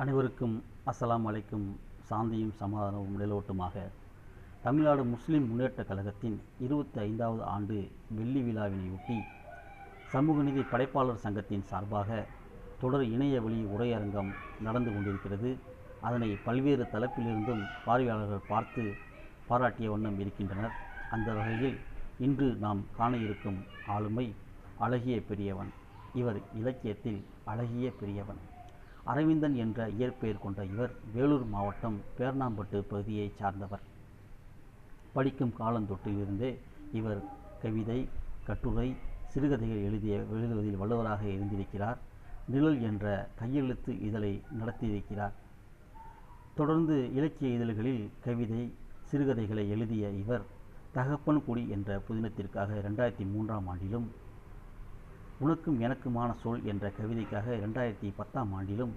அனைவருக்கும் அஸ்ஸலாமு அலைக்கும். சாந்தியும் சமாதானமும் நிலவட்டுமாக. தமிழ்நாடு முஸ்லிம் முன்னேற்றக் கழகத்தின் 25வது ஆண்டு வெள்ளி விழாவினையொட்டி சமூக நீதி படைப்பாளர் சங்கத்தின் சார்பாக தொடர் இணைய வழி உரையரங்கம் நடந்து கொண்டிருக்கிறது. அதனை பல்வேறு தளப்பிலிருந்தும் பார்வையாளர்கள் பார்த்து பாராட்டிய வண்ணம் இருக்கின்றனர். அந்த வகையில் இன்று நாம் காண இருக்கும் ஆளுமை அழகிய பெரியவன். இவர் இலக்கியத்தில் அழகிய பெரியவன். அரவிந்தன் என்ற இயற்பெயர் கொண்ட இவர் வேலூர் மாவட்டம் பேர்ணாம்பட்டு பகுதியை சார்ந்தவர். படிக்கும் காலந்தொட்டிலிருந்தே இவர் கவிதை, கட்டுரை, சிறுகதைகள் எழுதுவதில் வல்லவராக இருந்திருக்கிறார். நிழல் என்ற கையெழுத்து இதழை நடத்தியிருக்கிறார். தொடர்ந்து இலக்கிய இதழ்களில் கவிதை, சிறுகதைகளை எழுதிய இவர் தகப்பன் குடி என்ற புதினத்திற்காக 2003ஆம் ஆண்டிலும், உனக்கும் எனக்குமான சொல் என்ற கவிதைக்காக 2010ஆம் ஆண்டிலும்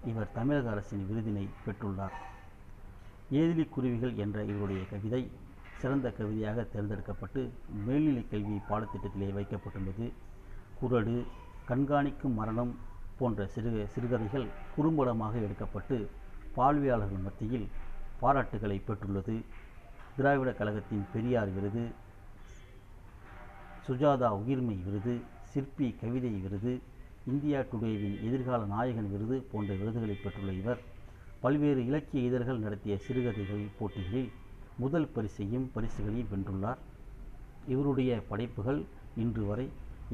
இவர் தமிழக அரசின் விருதினை பெற்றுள்ளார். ஏதிலி குருவிகள் என்ற இவருடைய கவிதை சிறந்த கவிதையாக தேர்ந்தெடுக்கப்பட்டு மேல்நிலை கல்வி பாடத்திட்டத்திலே வைக்கப்பட்டுள்ளது. குறடு, கண்காணிக்கும் மரணம் போன்ற சிறுகதைகள் குறும்படமாக எடுக்கப்பட்டு பார்வையாளர்கள் மத்தியில் பாராட்டுகளை பெற்றுள்ளது. திராவிட கழகத்தின் பெரியார் விருது, சுஜாதா உயிர்மை விருது, சிற்பி கவிதை விருது, இந்தியா டுடேவின் எதிர்கால நாயகன் விருது போன்ற விருதுகளை பெற்றுள்ள இவர் பல்வேறு இலக்கிய இதழ்கள் நடத்திய சிறுகதைகள் போட்டிகளில் முதல் பரிசுகளையும் வென்றுள்ளார். இவருடைய படைப்புகள் இன்று வரை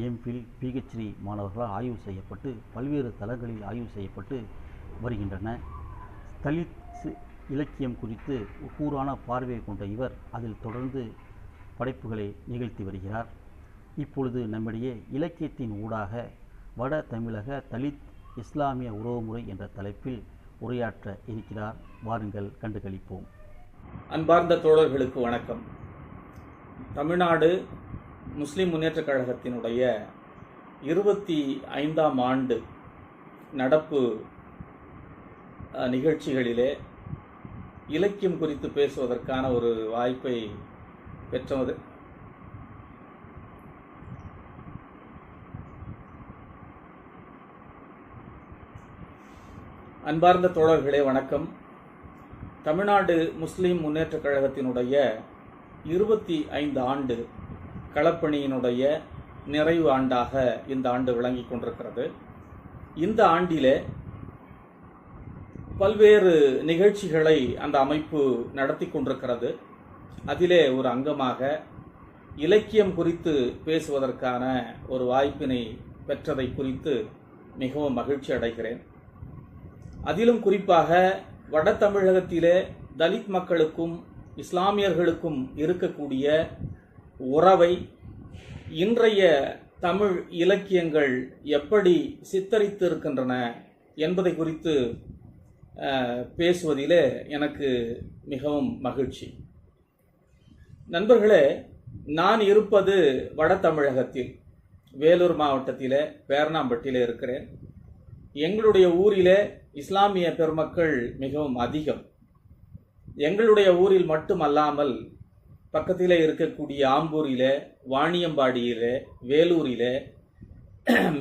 எம்ஃபில், பிஹெச்டி மாணவர்களால் ஆய்வு செய்யப்பட்டு பல்வேறு தளங்களில் ஆய்வு செய்யப்பட்டு வருகின்றன. தலித் இலக்கியம் குறித்து கூரான பார்வையை கொண்ட இவர் அதில் தொடர்ந்து படைப்புகளை நிகழ்த்தி வருகிறார். இப்பொழுது நம்மிடையே இலக்கியத்தின் ஊடாக வட தமிழக தலித் இஸ்லாமிய உறவுமுறை என்ற தலைப்பில் உரையாற்ற இருக்கிறார். வாருங்கள் கண்டுகளிப்போம். அன்பார்ந்த தோழர்களுக்கு வணக்கம். தமிழ்நாடு முஸ்லிம் முன்னேற்றக் கழகத்தினுடைய 25ஆம் ஆண்டு நடப்பு நிகழ்ச்சிகளிலே இலக்கியம் குறித்து பேசுவதற்கான ஒரு வாய்ப்பை பெற்றது. அன்பார்ந்த தோழர்களே வணக்கம். தமிழ்நாடு முஸ்லிம் முன்னேற்றக் கழகத்தினுடைய 25 ஆண்டு களப்பணியினுடைய நிறைவு ஆண்டாக இந்த ஆண்டு விளங்கி கொண்டிருக்கிறது. இந்த ஆண்டிலே பல்வேறு நிகழ்ச்சிகளை அந்த அமைப்பு நடத்தி கொண்டிருக்கிறது. அதிலே ஒரு அங்கமாக இலக்கியம் குறித்து பேசுவதற்கான ஒரு வாய்ப்பினை பெற்றதை குறித்து மிகவும் மகிழ்ச்சி அடைகிறேன். அதிலும் குறிப்பாக வட தமிழகத்திலே தலித் மக்களுக்கும் இஸ்லாமியர்களுக்கும் இருக்கக்கூடிய உறவை இன்றைய தமிழ் இலக்கியங்கள் எப்படி சித்தரித்து இருக்கின்றன என்பதை குறித்து பேசுவதிலே எனக்கு மிகவும் மகிழ்ச்சி. நண்பர்களே, நான் இருப்பது வட தமிழகத்தில் வேலூர் மாவட்டத்திலே பேர்ணாம்பட்டிலே இருக்கிறேன். எங்களுடைய ஊரிலே இஸ்லாமிய பெருமக்கள் மிகவும் அதிகம். எங்களுடைய ஊரில் மட்டுமல்லாமல் பக்கத்திலே இருக்கக்கூடிய ஆம்பூரிலே, வாணியம்பாடியிலே, வேலூரிலே,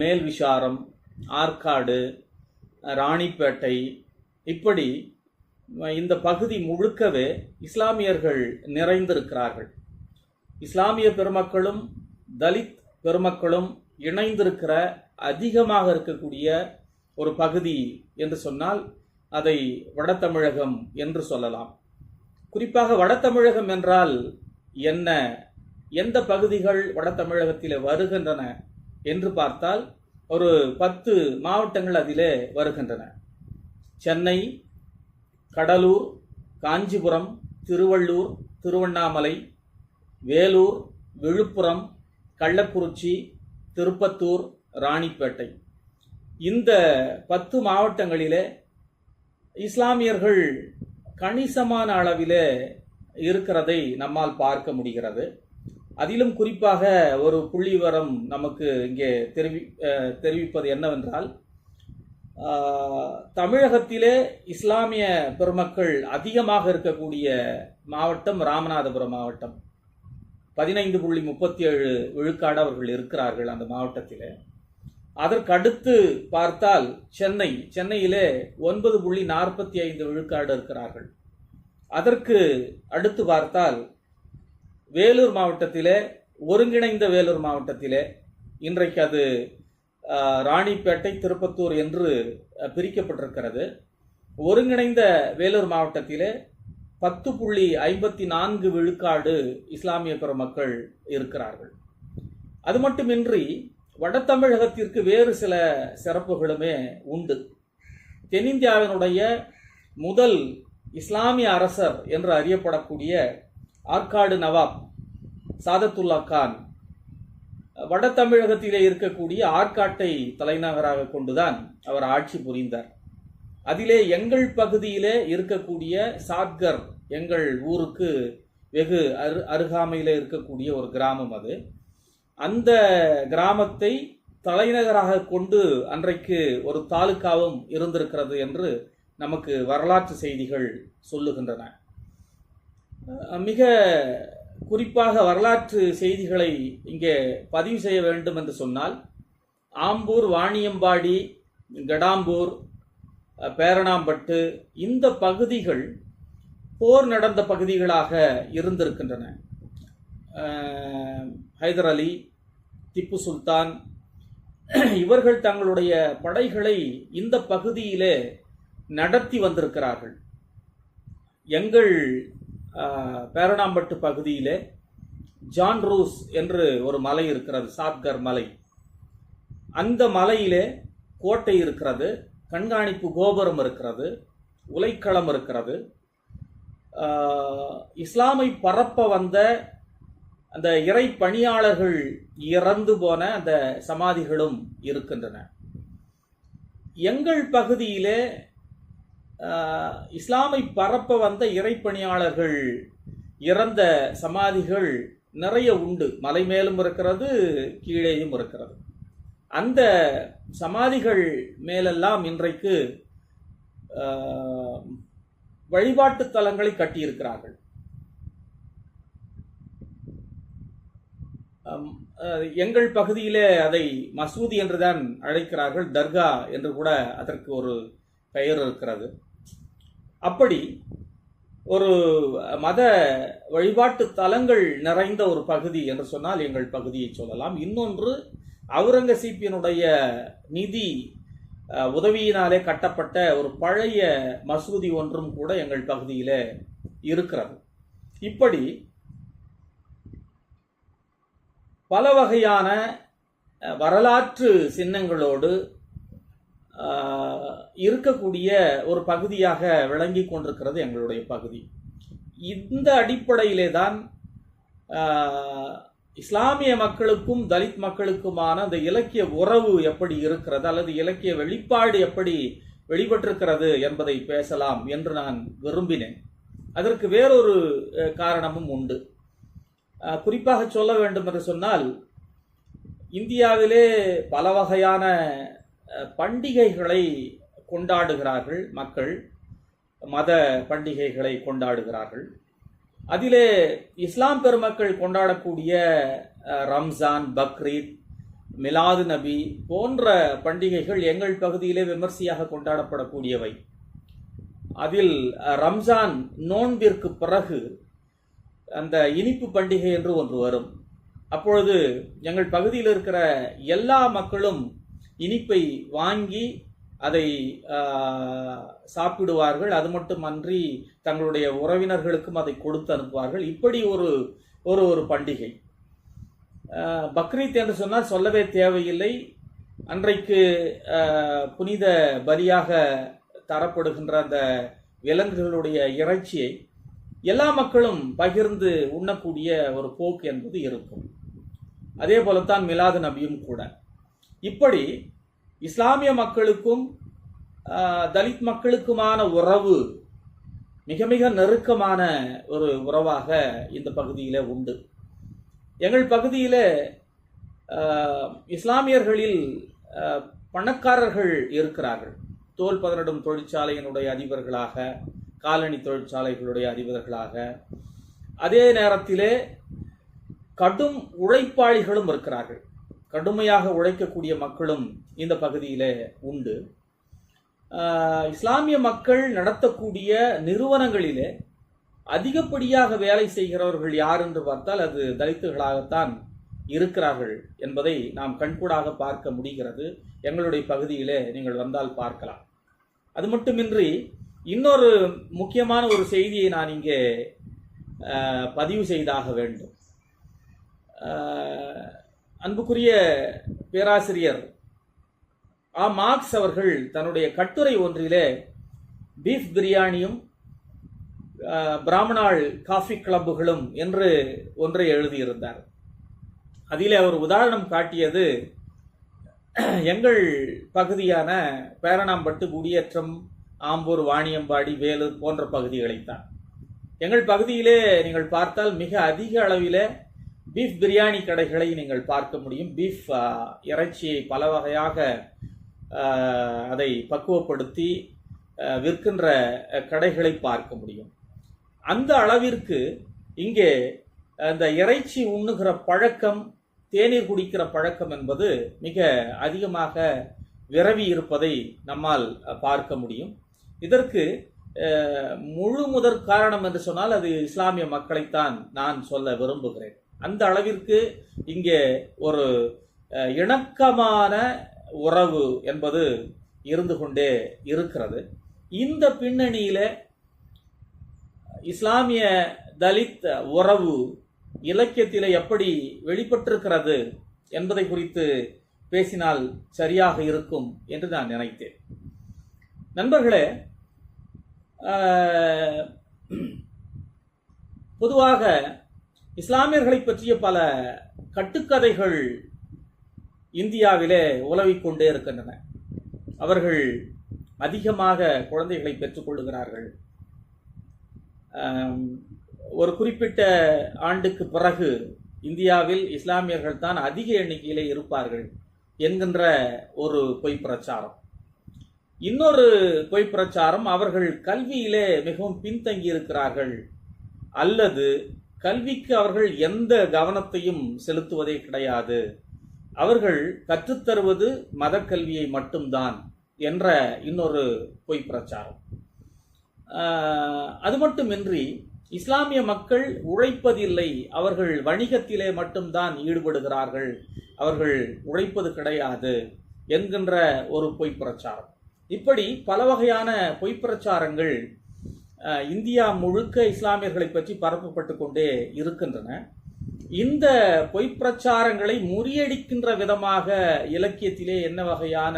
மேல்விசாரம், ஆற்காடு, ராணிப்பேட்டை, இப்படி இந்த பகுதி முழுக்கவே இஸ்லாமியர்கள் நிறைந்திருக்கிறார்கள். இஸ்லாமிய பெருமக்களும் தலித் பெருமக்களும் இணைந்திருக்கிற அதிகமாக இருக்கக்கூடிய ஒரு பகுதி என்று சொன்னால் அதை வட தமிழகம் என்று சொல்லலாம். குறிப்பாக வட தமிழகம் என்றால் என்ன, எந்த பகுதிகள் வட தமிழகத்தில் வருகின்றன என்று பார்த்தால் ஒரு 10 மாவட்டங்கள் அதிலே வருகின்றன. சென்னை, கடலூர், காஞ்சிபுரம், திருவள்ளூர், திருவண்ணாமலை, வேலூர், விழுப்புரம், கள்ளக்குறிச்சி, திருப்பத்தூர், ராணிப்பேட்டை, இந்த 10 மாவட்டங்களிலே இஸ்லாமியர்கள் கணிசமான அளவிலே இருக்கிறதை நம்மால் பார்க்க முடிகிறது. அதிலும் குறிப்பாக ஒரு புள்ளிவிவரம் நமக்கு இங்கே தெரிவிப்பது என்னவென்றால், தமிழகத்திலே இஸ்லாமிய பெருமக்கள் அதிகமாக இருக்கக்கூடிய மாவட்டம் ராமநாதபுரம் மாவட்டம். 15.37 விழுக்காடு அவர்கள் இருக்கிறார்கள் அந்த மாவட்டத்திலே. அதற்கடுத்து பார்த்தால் சென்னையிலே 9.45 விழுக்காடு இருக்கிறார்கள். அதற்கு அடுத்து பார்த்தால் வேலூர் மாவட்டத்திலே, ஒருங்கிணைந்த வேலூர் மாவட்டத்திலே, இன்றைக்கு அது ராணிப்பேட்டை, திருப்பத்தூர் என்று பிரிக்கப்பட்டிருக்கிறது. ஒருங்கிணைந்த வேலூர் மாவட்டத்திலே 10.54 விழுக்காடு இஸ்லாமிய பெருமக்கள் இருக்கிறார்கள். அது மட்டுமின்றி வட தமிழகத்திற்கு வேறு சில சிறப்புகளுமே உண்டு. தென்னிந்தியாவினுடைய முதல் இஸ்லாமிய அரசர் என்று அறியப்படக்கூடிய ஆற்காடு நவாப் சாதத்துல்லா கான் வட தமிழகத்திலே இருக்கக்கூடிய ஆற்காட்டை தலைநகராக கொண்டுதான் அவர் ஆட்சி புரிந்தார். அதிலே எங்கள் பகுதியிலே இருக்கக்கூடிய சாத்கர், எங்கள் ஊருக்கு வெகு அருகாமையிலே இருக்கக்கூடிய ஒரு கிராமம் அது. அந்த கிராமத்தை தலைநகராக கொண்டு அன்றைக்கு ஒரு தாலுகாவும் இருந்திருக்கிறது என்று நமக்கு வரலாற்று செய்திகள் சொல்லுகின்றன. மிக குறிப்பாக வரலாற்று செய்திகளை இங்கே பதிவு செய்ய வேண்டும் என்று சொன்னால், ஆம்பூர், வாணியம்பாடி, கடாம்பூர், பேரணாம்பட்டு இந்த பகுதிகள் போர் நடந்த பகுதிகளாக இருந்திருக்கின்றன. ஹைதர் அலி, திப்பு சுல்தான் இவர்கள் தங்களுடைய படைகளை இந்த பகுதியிலே நடத்தி வந்திருக்கிறார்கள். எங்கள் பேரணாம்பட்டு பகுதியிலே ஜான் ரூஸ் என்று ஒரு மலை இருக்கிறது, சாத்கர் மலை. அந்த மலையிலே கோட்டை இருக்கிறது, கண்காணிப்பு கோபுரம் இருக்கிறது, உலைக்களம் இருக்கிறது. இஸ்லாமை பரப்ப வந்த அந்த இறை பணியாளர்கள் இறந்து போன அந்த சமாதிகளும் இருக்கின்றன. எங்கள் பகுதியிலே இஸ்லாமை பரப்ப வந்த இறை பணியாளர்கள் இறந்த சமாதிகள் நிறைய உண்டு. மலை மேலும் இருக்கிறது, கீழேயும் இருக்கிறது. அந்த சமாதிகள் மேலெல்லாம் இன்றைக்கு வழிபாட்டு தலங்களை கட்டியிருக்கிறார்கள். எங்கள் பகுதியிலே அதை மசூதி என்றுதான் அழைக்கிறார்கள், தர்கா என்று கூட அதற்கு ஒரு பெயர் இருக்கிறது. அப்படி ஒரு மத வழிபாட்டு தலங்கள் நிறைந்த ஒரு பகுதி என்று சொன்னால் எங்கள் பகுதியை சொல்லலாம். இன்னொன்று, அவுரங்கசீப்பினுடைய நிதி உதவியினாலே கட்டப்பட்ட ஒரு பழைய மசூதி ஒன்றும் கூட எங்கள் பகுதியிலே இருக்கிறது. இப்படி பல வகையான வரலாற்று சின்னங்களோடு இருக்கக்கூடிய ஒரு பகுதியாக விளங்கி கொண்டிருக்கிறது எங்களுடைய பகுதி. இந்த அடிப்படையிலே தான் இஸ்லாமிய மக்களுக்கும் தலித் மக்களுக்குமான அந்த இலக்கிய உறவு எப்படி இருக்கிறது, அல்லது இலக்கிய வெளிப்பாடு எப்படி வெளிப்பட்டிருக்கிறது என்பதை பேசலாம் என்று நான் விரும்பினேன். அதற்கு வேறொரு காரணமும் உண்டு. குறிப்பாக சொல்ல வேண்டும் என்று சொன்னால், இந்தியாவிலே பல வகையான பண்டிகைகளை கொண்டாடுகிறார்கள் மக்கள், மத பண்டிகைகளை கொண்டாடுகிறார்கள். அதிலே இஸ்லாம் பெருமக்கள் கொண்டாடக்கூடிய ரம்ஜான், பக்ரீத், மிலாது நபி போன்ற பண்டிகைகள் எங்கள் பகுதியிலே விமர்சையாக கொண்டாடப்படக்கூடியவை. அதில் ரம்ஜான் நோன்பிற்கு பிறகு அந்த இனிப்பு பண்டிகை என்று ஒன்று வரும். அப்பொழுது எங்கள் பகுதியில் இருக்கிற எல்லா மக்களும் இனிப்பை வாங்கி அதை சாப்பிடுவார்கள். அது மட்டுமன்றி தங்களுடைய உறவினர்களுக்கும் அதை கொடுத்து அனுப்புவார்கள். இப்படி ஒரு ஒரு பண்டிகை. பக்ரீத் என்று சொன்னால் சொல்லவே தேவையில்லை. அன்றைக்கு புனித பலியாக தரப்படுகின்ற அந்த விலங்குகளுடைய இறைச்சியை எல்லா மக்களும் பகிர்ந்து உண்ணக்கூடிய ஒரு போக்கு என்பது இருக்கும். அதே போலத்தான் மிலாது நபியும் கூட. இப்படி இஸ்லாமிய மக்களுக்கும் தலித் மக்களுக்குமான உறவு மிக மிக நெருக்கமான ஒரு உறவாக இந்த பகுதியில் உண்டு. எங்கள் பகுதியில் இஸ்லாமியர்களில் பணக்காரர்கள் இருக்கிறார்கள். தோல் பதனிடும் தொழிற்சாலையினுடைய அதிபர்களாக, காலணி தொழிற்சாலைகளுடைய அதிபர்களாக, அதே நேரத்திலே கடும் உழைப்பாளிகளும் இருக்கிறார்கள். கடுமையாக உழைக்கக்கூடிய மக்களும் இந்த பகுதியிலே உண்டு. இஸ்லாமிய மக்கள் நடத்தக்கூடிய நிறுவனங்களிலே அதிகப்படியாக வேலை செய்கிறவர்கள் யார் என்று பார்த்தால் அது தலித்துகளாகத்தான் இருக்கிறார்கள் என்பதை நாம் கண்கூடாக பார்க்க முடிகிறது. எங்களுடைய பகுதியிலே நீங்கள் வந்தால் பார்க்கலாம். அது மட்டுமின்றி இன்னொரு முக்கியமான ஒரு செய்தியை நான் இங்கே பதிவு செய்தாக வேண்டும். அன்புக்குரிய பேராசிரியர் மார்க்ஸ் அவர்கள் தன்னுடைய கட்டுரை ஒன்றிலே பீஃப் பிரியாணியும் பிராமணாள் காஃபி கிளப்புகளும் என்று ஒன்றை எழுதியிருந்தார். அதிலே அவர் உதாரணம் காட்டியது எங்கள் பகுதியான பேரணாம்பட்டு, குடியேற்றம், ஆம்பூர், வாணியம்பாடி, வேலூர் போன்ற பகுதிகளைத்தான். எங்கள் பகுதியிலே நீங்கள் பார்த்தால் மிக அதிக அளவிலே பீஃப் பிரியாணி கடைகளை நீங்கள் பார்க்க முடியும். பீஃப் இறைச்சியை பல வகையாக அதை பக்குவப்படுத்தி விற்கின்ற கடைகளை பார்க்க முடியும். அந்த அளவிற்கு இங்கே அந்த இறைச்சி உண்ணுகிற பழக்கம், தேநீர் குடிக்கிற பழக்கம் என்பது மிக அதிகமாக விரவி இருப்பதை நம்மால் பார்க்க முடியும். இதற்கு முழு முதற் காரணம் என்று சொன்னால் அது இஸ்லாமிய மக்களைத்தான் நான் சொல்ல விரும்புகிறேன். அந்த அளவிற்கு இங்கே ஒரு இணக்கமான உறவு என்பது இருந்து கொண்டே இருக்கிறது. இந்த பின்னணியில இஸ்லாமிய தலித் உறவு இலக்கியத்திலே எப்படி வெளிப்பட்டிருக்கிறது என்பதை குறித்து பேசினால் சரியாக இருக்கும் என்று நான் நினைத்தேன். நண்பர்களே, பொதுவாக இஸ்லாமியர்களை பற்றிய பல கட்டுக்கதைகள் இந்தியாவிலே உலவிக் கொண்டே இருக்கின்றன. அவர்கள் அதிகமாக குழந்தைகளை பெற்றுக்கொள்ளுகிறார்கள். ஒரு குறிப்பிட்ட ஆண்டுக்கு பிறகு இந்தியாவில் இஸ்லாமியர்கள் தான் அதிக எண்ணிக்கையிலே இருப்பார்கள் என்கின்ற ஒரு பொய் பிரச்சாரம். இன்னொரு பொய் பிரச்சாரம், அவர்கள் கல்வியிலே மிகவும் பின்தங்கி இருக்கிறார்கள் அல்லது கல்விக்கு அவர்கள் எந்த கவனத்தையும் செலுத்துவதே கிடையாது, அவர்கள் கற்றுத்தருவது மத கல்வியை மட்டும்தான் என்ற இன்னொரு பொய் பிரச்சாரம். அது மட்டுமின்றி இஸ்லாமிய மக்கள் உழைப்பதில்லை, அவர்கள் வணிகத்திலே மட்டும்தான் ஈடுபடுகிறார்கள், அவர்கள் உழைப்பது கிடையாது என்கின்ற ஒரு பொய் பிரச்சாரம். இப்படி பல வகையான பொய் பிரச்சாரங்கள் இந்தியா முழுக்க இஸ்லாமியர்களை பற்றி பரப்பப்பட்டு கொண்டே இருக்கின்றன. இந்த பொய் பிரச்சாரங்களை முறியடிக்கின்ற விதமாக இலக்கியத்திலே என்ன வகையான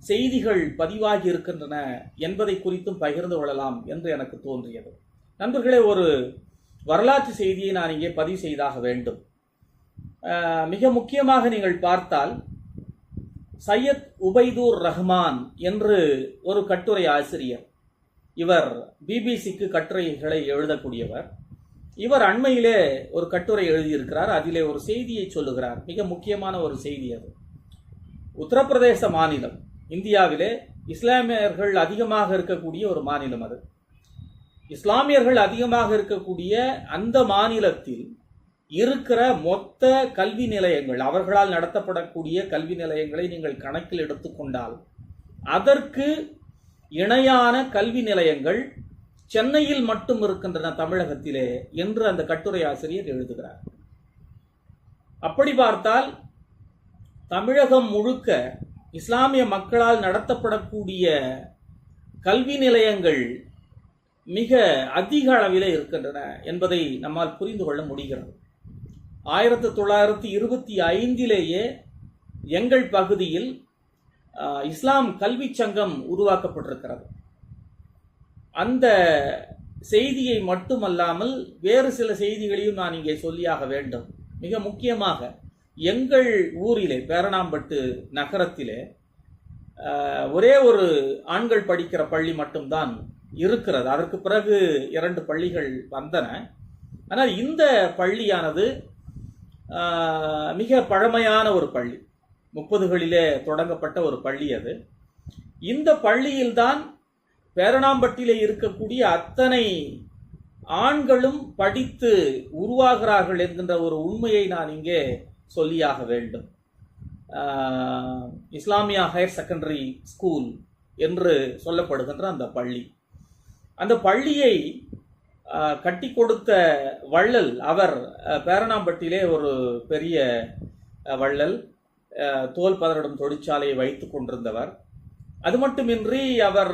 செய்திகள் பதிவாகி இருக்கின்றன என்பதை குறித்தும் பகிர்ந்து கொள்ளலாம் என்று எனக்கு தோன்றியது. நண்பர்களே, ஒரு வரலாற்று செய்தியை நான் இங்கே பதிவு செய்தாக வேண்டும். மிக முக்கியமாக நீங்கள் பார்த்தால் சையத் உபைதுர் ரஹ்மான் என்று ஒரு கட்டுரை ஆசிரியர், இவர் பிபிசிக்கு கட்டுரைகளை எழுதக்கூடியவர். இவர் அண்மையிலே ஒரு கட்டுரை எழுதியிருக்கிறார். அதிலே ஒரு செய்தியை சொல்லுகிறார், மிக முக்கியமான ஒரு செய்தி. அது உத்தரப்பிரதேச மாநிலம், இந்தியாவிலே இஸ்லாமியர்கள் அதிகமாக இருக்கக்கூடிய ஒரு மாநிலம். அது இஸ்லாமியர்கள் அதிகமாக இருக்கக்கூடிய அந்த மாநிலத்தில் இருக்கிற மொத்த கல்வி நிலையங்கள், அவர்களால் நடத்தப்படக்கூடிய கல்வி நிலையங்களை நீங்கள் கணக்கில் எடுத்துக்கொண்டால் அதற்கு இணையான கல்வி நிலையங்கள் சென்னையில் மட்டும் இருக்கின்றன தமிழகத்திலே என்று அந்த கட்டுரை ஆசிரியர் எழுதுகிறார். அப்படி பார்த்தால் தமிழகம் முழுக்க இஸ்லாமிய மக்களால் நடத்தப்படக்கூடிய கல்வி நிலையங்கள் மிக அதிக அளவிலே இருக்கின்றன என்பதை நம்மால் புரிந்து கொள்ள முடிகிறது. 1925 எங்கள் பகுதியில் இஸ்லாம் கல்வி சங்கம் உருவாக்கப்பட்டிருக்கிறது. அந்த செய்தியை மட்டுமல்லாமல் வேறு சில செய்திகளையும் நான் இங்கே சொல்லியாக வேண்டும். மிக முக்கியமாக எங்கள் ஊரிலே, பேரணாம்பட்டு நகரத்திலே ஒரே ஒரு ஆண்கள் படிக்கிற பள்ளி மட்டும்தான் இருக்கிறது. அதற்கு பிறகு 2 பள்ளிகள் வந்தன. ஆனால் இந்த பள்ளியானது மிக பழமையான ஒரு பள்ளி, 30களிலே தொடங்கப்பட்ட ஒரு பள்ளி. அது இந்த பள்ளியில்தான் பேரணாம்பட்டிலே இருக்கக்கூடிய அத்தனை ஆண்களும் படித்து உருவாகிறார்கள் என்கின்ற ஒரு உண்மையை நான் இங்கே சொல்லியாக வேண்டும். இஸ்லாமியா ஹையர் செகண்டரி ஸ்கூல் என்று சொல்லப்படுகின்ற அந்த பள்ளி. அந்த பள்ளியை கட்டி கொடுத்த வள்ளல் அவர் பேரணாம்பட்டியிலே ஒரு பெரிய வள்ளல், தோல் பதனிடும் தொழிற்சாலையை வைத்து கொண்டிருந்தவர். அது மட்டுமின்றி அவர்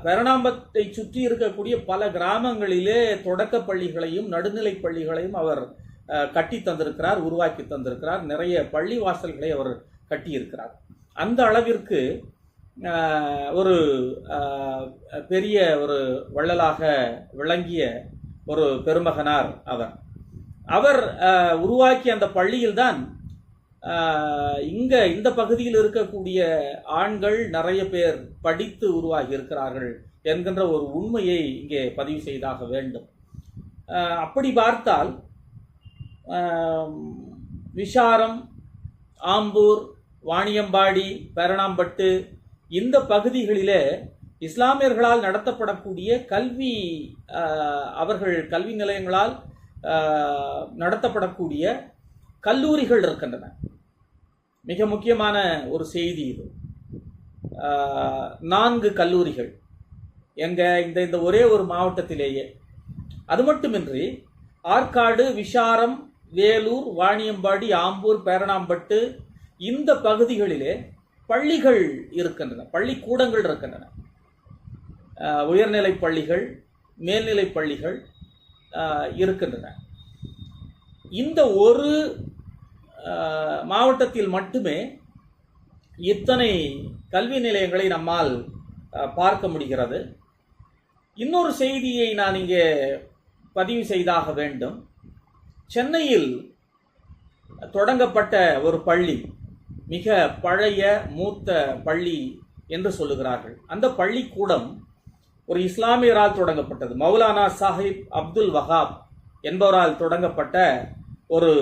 பேரணாம்பட்டை சுற்றி இருக்கக்கூடிய பல கிராமங்களிலே தொடக்க பள்ளிகளையும் நடுநிலை பள்ளிகளையும் அவர் கட்டி தந்திருக்கிறார், உருவாக்கி தந்திருக்கிறார். நிறைய பள்ளி வாசல்களை அவர் கட்டியிருக்கிறார். அந்த அளவிற்கு ஒரு பெரிய ஒரு வள்ளலாக விளங்கிய ஒரு பெருமகனார் அவர். அவர் உருவாக்கிய அந்த பள்ளியில்தான் இந்த பகுதியில் இருக்கக்கூடிய ஆண்கள் நிறைய பேர் படித்து உருவாகி இருக்கிறார்கள் என்கின்ற ஒரு உண்மையை இங்கே பதிவு செய்தாக வேண்டும். அப்படி பார்த்தால் விஷாரம், ஆம்பூர், வாணியம்பாடி, பேரணாம்பட்டு இந்த பகுதிகளிலே இஸ்லாமியர்களால் நடத்தப்படக்கூடிய கல்வி, அவர்கள் கல்வி நிலையங்களால் நடத்தப்படக்கூடிய கல்லூரிகள் இருக்கின்றன. மிக முக்கியமான ஒரு செய்தி இது. 4 கல்லூரிகள் இந்த ஒரே ஒரு மாவட்டத்திலேயே. அது மட்டுமின்றி ஆற்காடு, விஷாரம், வேலூர், வாணியம்பாடி, ஆம்பூர், பேரணாம்பட்டு இந்த பகுதிகளிலே பள்ளிகள் இருக்கின்றன, பள்ளிக்கூடங்கள் இருக்கின்றன. உயர்நிலை பள்ளிகள், மேல்நிலை பள்ளிகள் இருக்கின்றன. இந்த ஒரு மாவட்டத்தில் மட்டுமே இத்தனை கல்வி நிலையங்களை நம்மால் பார்க்க முடிகிறது. இன்னொரு செய்தியை நான் இங்கே பதிவு செய்தாக வேண்டும். சென்னையில் தொடங்கப்பட்ட ஒரு பள்ளி, மிக பழைய மூத்த பள்ளி என்று சொல்லுகிறார்கள். அந்த பள்ளிக்கூடம் ஒரு இஸ்லாமியரால் தொடங்கப்பட்டது. மௌலானா சாஹிப் அப்துல் வஹாப் என்பவரால் தொடங்கப்பட்ட ஒரு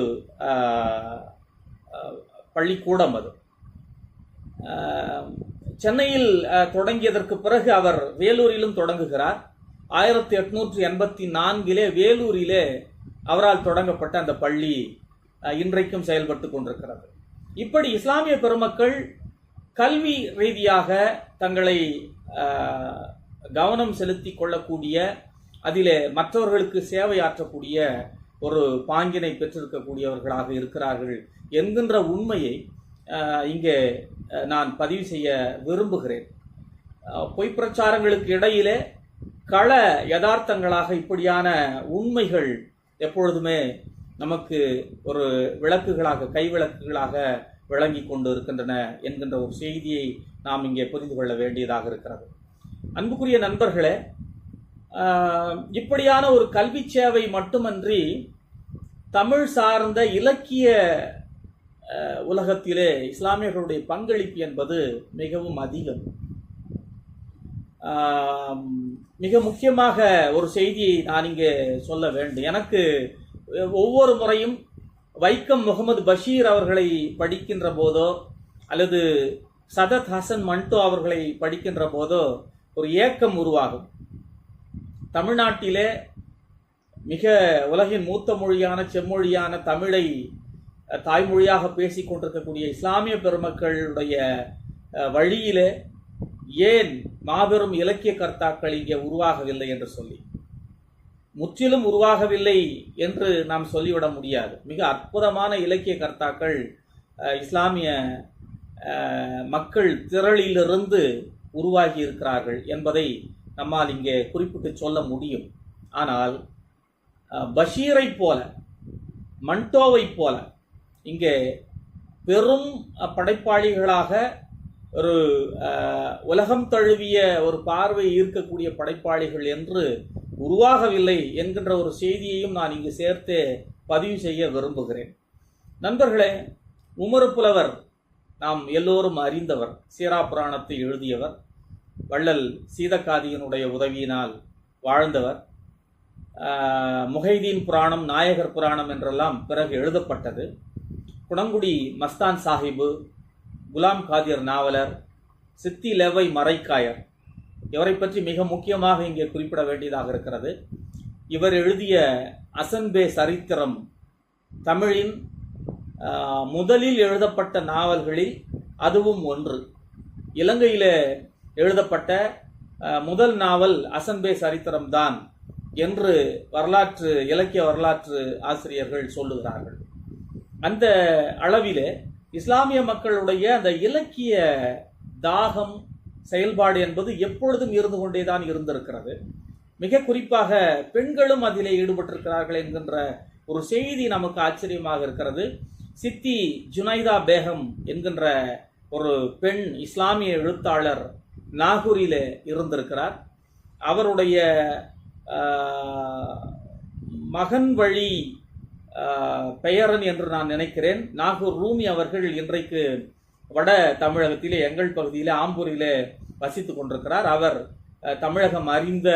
பள்ளிக்கூடம் அது. சென்னையில் தொடங்கியதற்கு பிறகு அவர் வேலூரிலும் தொடங்குகிறார். 1884 வேலூரிலே அவரால் தொடங்கப்பட்ட அந்த பள்ளி இன்றைக்கும் செயல்பட்டு கொண்டிருக்கிறது. இப்படி இஸ்லாமிய பெருமக்கள் கல்வி ரீதியாக தங்களை கவனம் செலுத்தி கொள்ளக்கூடிய, அதிலே மற்றவர்களுக்கு சேவையாற்றக்கூடிய ஒரு பாங்கினை பெற்றிருக்கக்கூடியவர்களாக இருக்கிறார்கள் என்கின்ற உண்மையை இங்கே நான் பதிவு செய்ய விரும்புகிறேன். பொய் பிரச்சாரங்களுக்கு இடையிலே கள யதார்த்தங்களாக இப்படியான உண்மைகள் எப்பொழுதுமே நமக்கு ஒரு விளக்குகளாக, கைவிளக்குகளாக விளங்கி கொண்டு இருக்கின்றன என்கின்ற ஒரு செய்தியை நாம் இங்கே புரிந்து கொள்ள வேண்டியதாக இருக்கிறது. அன்புக்குரிய நண்பர்களே, இப்படியான ஒரு கல்வி சேவை மட்டுமன்றி தமிழ் சார்ந்த இலக்கிய உலகத்திலே இஸ்லாமியர்களுடைய பங்களிப்பு என்பது மிகவும் அதிகம். மிக முக்கியமாக ஒரு செய்தியை நான் இங்கே சொல்ல வேண்டும். எனக்கு ஒவ்வொரு முறையும் வைக்கம் முகமது பஷீர் அவர்களை படிக்கின்ற போதோ அல்லது சதத் ஹசன் மன்டோ அவர்களை படிக்கின்ற போதோ ஒரு ஏக்கம் உருவாகும். தமிழ்நாட்டிலே மிக உலகின் மூத்த மொழியான செம்மொழியான தமிழை தாய்மொழியாக பேசிக் கொண்டிருக்கக்கூடிய இஸ்லாமிய பெருமக்களுடைய வழியிலே ஏன் மாபெரும் இலக்கிய கர்த்தாக்கள் இங்கே உருவாகவில்லை என்று சொல்லி, முற்றிலும் உருவாகவில்லை என்று நாம் சொல்லிவிட முடியாது. மிக அற்புதமான இலக்கிய கர்த்தாக்கள் இஸ்லாமிய மக்கள் திரளிலிருந்து உருவாகி இருக்கிறார்கள் என்பதை நம்மால் இங்கே குறிப்பிட்டு சொல்ல முடியும். ஆனால் பஷீரை போல, மன்டோவை போல இங்கே பெரும் படைப்பாளிகளாக ஒரு உலகம் தழுவிய ஒரு பார்வை ஈர்க்கக்கூடிய படைப்பாளிகள் என்று உருவாகவில்லை என்கின்ற ஒரு செய்தியையும் நான் இங்கு சேர்த்து பதிவு செய்ய விரும்புகிறேன். நண்பர்களே, உமறு புலவர் நாம் எல்லோரும் அறிந்தவர், சீரா புராணத்தை எழுதியவர், வள்ளல் சீதக்காதியினுடைய உதவியினால் வாழ்ந்தவர். முஹைதீன் புராணம், நாயகர் புராணம் என்றெல்லாம் பிறகு எழுதப்பட்டது. குணங்குடி மஸ்தான் சாஹிபு, குலாம் காதிர் நாவலர், சித்தி லெவை மரைக்காயர், இவரை பற்றி மிக முக்கியமாக இங்கே குறிப்பிட வேண்டியதாக இருக்கிறது. இவர் எழுதிய அசன்பே சரித்திரம் தமிழின் முதலில் எழுதப்பட்ட நாவல்களில் அதுவும் ஒன்று. இலங்கையில் எழுதப்பட்ட முதல் நாவல் அசன்பே சரித்திரம்தான் என்று இலக்கிய வரலாற்று ஆசிரியர்கள் சொல்லுகிறார்கள். அந்த அளவிலே இஸ்லாமிய மக்களுடைய அந்த இலக்கிய தாகம் செயல்பாடு என்பது எப்பொழுதும் இருந்து கொண்டேதான் இருந்திருக்கிறது. மிக குறிப்பாக பெண்களும் அதிலே ஈடுபட்டிருக்கிறார்கள் என்கின்ற ஒரு செய்தி நமக்கு ஆச்சரியமாக இருக்கிறது. சித்தி ஜுனைதா பேகம் என்கின்ற ஒரு பெண் இஸ்லாமிய எழுத்தாளர் நாகூரிலே இருந்திருக்கிறார். அவருடைய மகன் வழி பெயரன் என்று நான் நினைக்கிறேன் நாகூர் ரூமி அவர்கள் இன்றைக்கு வட தமிழகத்திலே எங்கள் பகுதியிலே ஆம்பூரிலே வசித்து கொண்டிருக்கிறார். அவர் தமிழகம் அறிந்த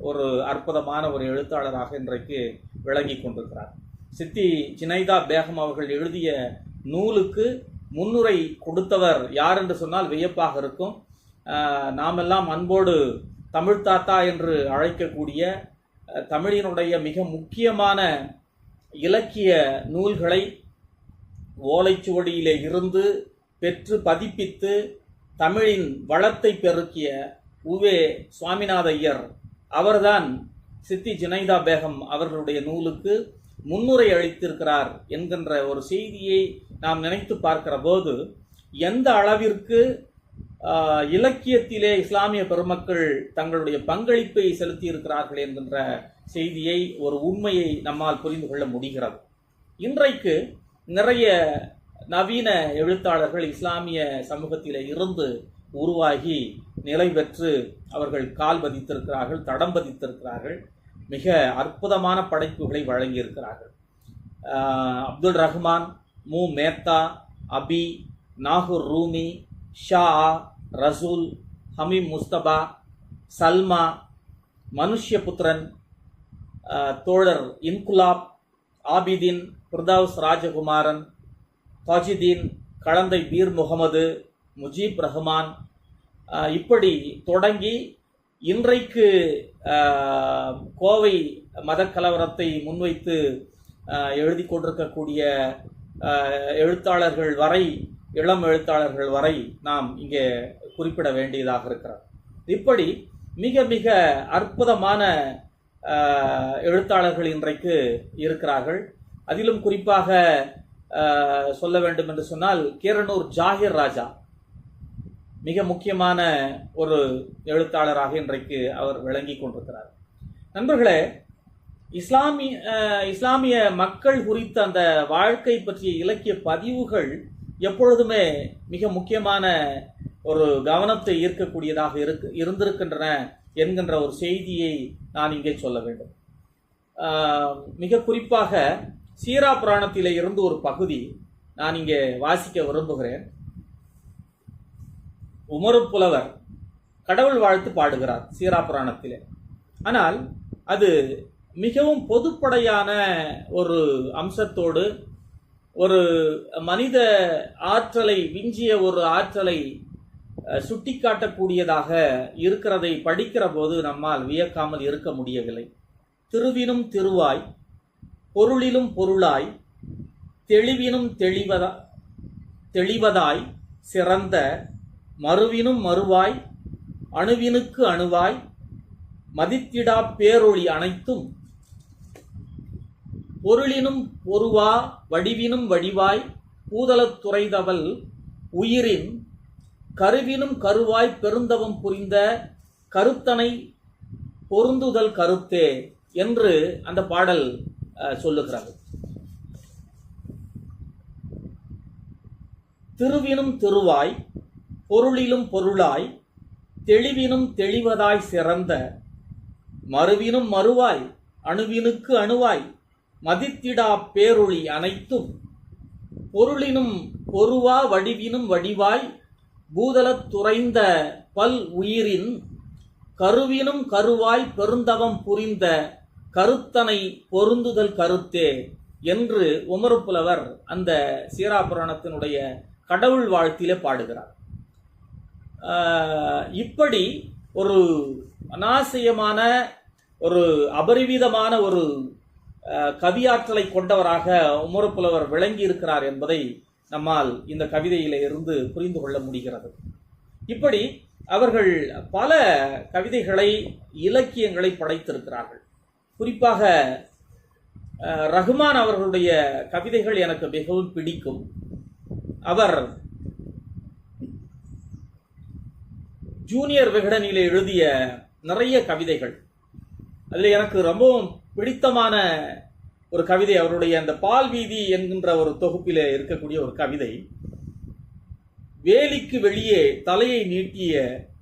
ஒரு அற்புதமான ஒரு எழுத்தாளராக இன்றைக்கு விளங்கி கொண்டிருக்கிறார். சித்தி ஜுனைதா பேகம் அவர்கள் எழுதிய நூலுக்கு முன்னுரை கொடுத்தவர் யார் என்று சொன்னால் வியப்பாக இருக்கும். நாமெல்லாம் அன்போடு தமிழ் தாத்தா என்று அழைக்கக்கூடிய தமிழினுடைய மிக முக்கியமான இலக்கிய நூல்களை ஓலைச்சுவடியிலே இருந்து பெற்று பதிப்பித்து தமிழின் வளத்தை பெருக்கிய உவே சுவாமிநாத ஐயர் அவர்தான் சித்தி ஜுனைதா பேகம் அவர்களுடைய நூலுக்கு முன்னுரை அளித்திருக்கிறார் என்கின்ற ஒரு செய்தியை நாம் நினைத்து பார்க்கிற போது எந்த அளவிற்கு இலக்கியத்திலே இஸ்லாமிய பெருமக்கள் தங்களுடைய பங்களிப்பை செலுத்தி இருக்கிறார்கள் என்கின்ற செய்தியை, ஒரு உண்மையை நம்மால் புரிந்து கொள்ள முடிகிறது. இன்றைக்கு நிறைய நவீன எழுத்தாளர்கள் இஸ்லாமிய சமூகத்திலே இருந்து உருவாகி நிலை பெற்று அவர்கள் கால் பதித்திருக்கிறார்கள், தடம் பதித்திருக்கிறார்கள். மிக அற்புதமான படைப்புகளை வழங்கியிருக்கிறார்கள். அப்துல் ரஹ்மான், மு மேத்தா, அபி, நாகூர் ரூமி, ஷா, ரசூல், ஹமீம் முஸ்தபா, சல்மா, மனுஷ்யபுத்திரன், தோழர் இன்குலாப், ஆபிதீன், பிரதாஸ் ராஜகுமாரன், தாஜுதீன், கலந்தை பீர் முகமது, முஜீப் ரஹ்மான், இப்படி தொடங்கி இன்றைக்கு கோவை மதக்கலவரத்தை முன்வைத்து எழுதி கொண்டிருக்கக்கூடிய எழுத்தாளர்கள் வரை, இளம் எழுத்தாளர்கள் வரை நாம் இங்கே குறிப்பிட வேண்டியதாக இருக்கிறது. இப்படி மிக மிக அற்புதமான எழுத்தாளர்கள் இன்றைக்கு இருக்கிறார்கள். அதிலும் குறிப்பாக சொல்ல வேண்டும் என்று சொன்னால் கீரனூர் ஜாகிர் ராஜா மிக முக்கியமான ஒரு எழுத்தாளராக இன்றைக்கு அவர் விளங்கி கொண்டிருக்கிறார். நண்பர்களே, இஸ்லாமிய மக்கள் குறித்த அந்த வாழ்க்கை பற்றிய இலக்கிய பதிவுகள் எப்பொழுதுமே மிக முக்கியமான ஒரு கவனத்தை ஈர்க்கக்கூடியதாக இருந்திருக்கின்றன என்கின்ற ஒரு செய்தியை நான் இங்கே சொல்ல வேண்டும். மிக குறிப்பாக சீரா புராணத்திலே இருந்து ஒரு பகுதி நான் இங்கே வாசிக்க விரும்புகிறேன். உமரு புலவர் கடவுள் வாழ்த்து பாடுகிறார் சீரா புராணத்திலே. ஆனால் அது மிகவும் பொதுப்படையான ஒரு அம்சத்தோடு ஒரு மனித ஆற்றலை விஞ்சிய ஒரு ஆற்றலை சுட்டிக்காட்டக்கூடியதாக இருக்கிறதை படிக்கிற போது நம்மால் வியக்காமல் இருக்க முடியவில்லை. திருவினும் திருவாய், பொருளிலும் பொருளாய், தெளிவினும் தெளிவதாய் சிறந்த, மறுவினும் மறுவாய், அணுவினுக்கு அணுவாய், மதித்திடா பேரொளி அனைத்தும், பொருளினும் பொருவா, வடிவினும் வடிவாய், பூதலத் துறைதவல் உயிரின் கருவினும் கருவாய், பெருந்தவம் புரிந்த கருத்தனை பொருந்துதல் கருத்தே என்று அந்த பாடல் சொல்லுகிறது. திருவினும் திருவாய், பொருளிலும் பொருளாய், தெளிவினும் தெளிவதாய் சிறந்த, மறுவினும் மறுவாய், அணுவினுக்கு அணுவாய், மதித்திடா பேரொளி அனைத்தும், பொருளினும் பொருவா, வடிவினும் வடிவாய், பூதலத் துறைந்த பல் உயிரின் கருவினும் கருவாய், பெருந்தவம் புரிந்த கருத்தனை பொருந்துதல் கருத்தே என்று உமரு புலவர் அந்த சீரா புராணத்தினுடைய கடவுள் வாழ்த்திலே பாடுகிறார். இப்படி ஒரு அநாசயமான, ஒரு அபரிவிதமான ஒரு கவியாற்றலை கொண்டவராக உமர் புலவர் விளங்கி இருக்கிறார் என்பதை நம்மால் இந்த கவிதையில இருந்து புரிந்து கொள்ள முடிகிறது. இப்படி அவர்கள் பல கவிதைகளை, இலக்கியங்களை படைத்திருக்கிறார்கள். குறிப்பாக ரஹ்மான் அவர்களுடைய கவிதைகள் எனக்கு மிகவும் பிடிக்கும். அவர் ஜூனியர் விகடனிலே எழுதிய நிறைய கவிதைகள், அதில் எனக்கு ரொம்பவும் பிடித்தமான ஒரு கவிதை அவருடைய அந்த பால் வீதி என்கின்ற ஒரு தொகுப்பிலே இருக்கக்கூடிய ஒரு கவிதை. வேலிக்கு வெளியே தலையை நீட்டிய